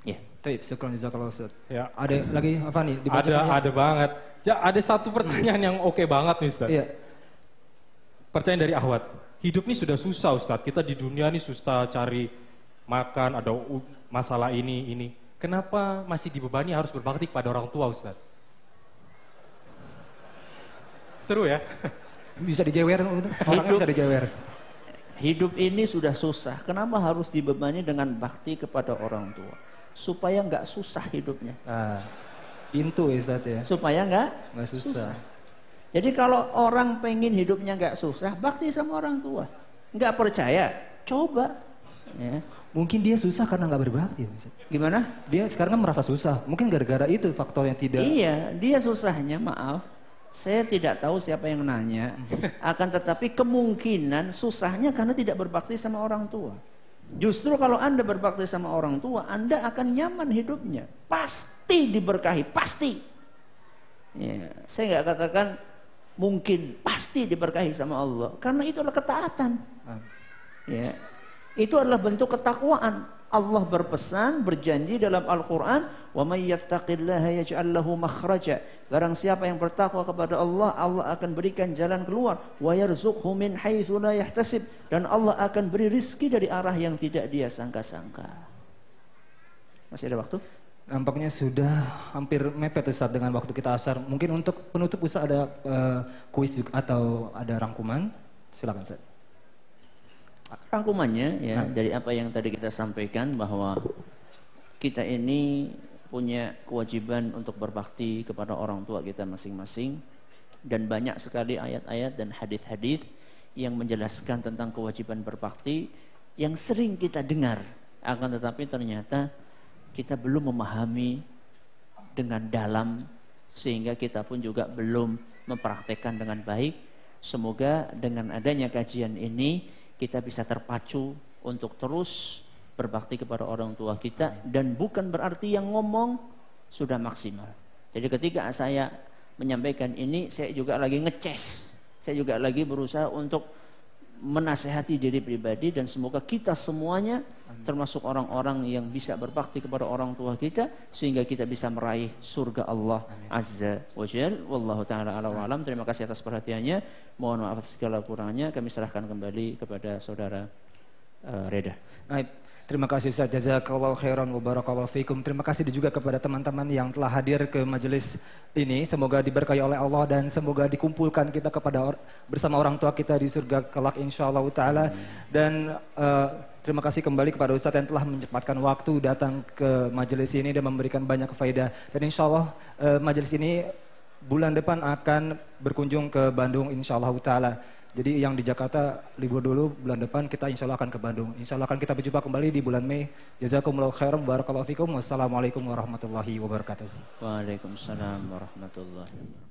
Ya. Baik, syukran jazakallahu Ustaz. Ya. Ada lagi apa nih? Ada banget. Ya, ada satu pertanyaan yang oke banget nih Ustaz. Iya. Pertanyaan dari Ahwat. Hidup ini sudah susah Ustaz. Kita di dunia ini susah cari makan, ada masalah ini. Kenapa masih dibebani harus berbakti kepada orang tua Ustaz? Seru ya? Bisa dijewer, orangnya bisa dijewer. Hidup ini sudah susah, kenapa harus dibebani dengan bakti kepada orang tua? Supaya nggak susah hidupnya. Pintu Ustaz ya. Supaya nggak susah. Jadi kalau orang pengen hidupnya nggak susah, bakti sama orang tua. Nggak percaya, coba. Ya. Mungkin dia susah karena nggak berbakti. Gimana? Dia sekarang kan merasa susah. Mungkin gara-gara itu faktor yang tidak. Iya, dia susahnya, maaf. Saya tidak tahu siapa yang nanya. Akan tetapi kemungkinan susahnya karena tidak berbakti sama orang tua. Justru kalau Anda berbakti sama orang tua, Anda akan nyaman hidupnya. Pasti diberkahi, pasti. Ya, saya nggak katakan mungkin, pasti diberkahi sama Allah. Karena itu adalah ketaatan. Ya. Itu adalah bentuk ketakwaan. Allah berpesan, berjanji dalam Al-Quran, wa may yattaqillaha yaj'al lahu makhraja. Barang siapa yang bertakwa kepada Allah, Allah akan berikan jalan keluar. Wa yarzuqhu min haitsu la yahtasib, dan Allah akan beri rizki dari arah yang tidak dia sangka-sangka. Masih ada waktu? Nampaknya sudah hampir mepet Ustaz dengan waktu kita asar. Mungkin untuk penutup Ustaz ada kuis atau ada rangkuman? Silakan Ustaz. Rangkumannya ya dari apa yang tadi kita sampaikan, bahwa kita ini punya kewajiban untuk berbakti kepada orang tua kita masing-masing, dan banyak sekali ayat-ayat dan hadis-hadis yang menjelaskan tentang kewajiban berbakti yang sering kita dengar, akan tetapi ternyata kita belum memahami dengan dalam, sehingga kita pun juga belum mempraktekkan dengan baik. Semoga dengan adanya kajian ini kita bisa terpacu untuk terus berbakti kepada orang tua kita, dan bukan berarti yang ngomong sudah maksimal. Jadi ketika saya menyampaikan ini, saya juga lagi ngeces, saya juga lagi berusaha untuk menasehati diri pribadi, dan semoga kita semuanya termasuk orang-orang yang bisa berbakti kepada orang tua kita, sehingga kita bisa meraih surga Allah Azza wa Jal. Wallahu ta'ala ala wa alam. Terima kasih atas perhatiannya, mohon maaf atas segala kurangnya. Kami serahkan kembali kepada saudara Reda. Baik. Terima kasih Ustaz, jazakallahu khairan wa barakallahu fikum. Terima kasih juga kepada teman-teman yang telah hadir ke majelis ini. Semoga diberkahi oleh Allah dan semoga dikumpulkan kita bersama orang tua kita di surga kelak insyaallah taala. Dan terima kasih kembali kepada Ustaz yang telah menyempatkan waktu datang ke majelis ini dan memberikan banyak faedah. Dan insyaallah majelis ini bulan depan akan berkunjung ke Bandung insyaallah taala. Jadi yang di Jakarta libur dulu, bulan depan kita insya Allah akan ke Bandung. Insya Allah akan kita berjumpa kembali di bulan Mei. Jazakumullahu khairan, barakallahu fikum. Wassalamualaikum warahmatullahi wabarakatuh. Waalaikumsalam warahmatullahi wabarakatuh.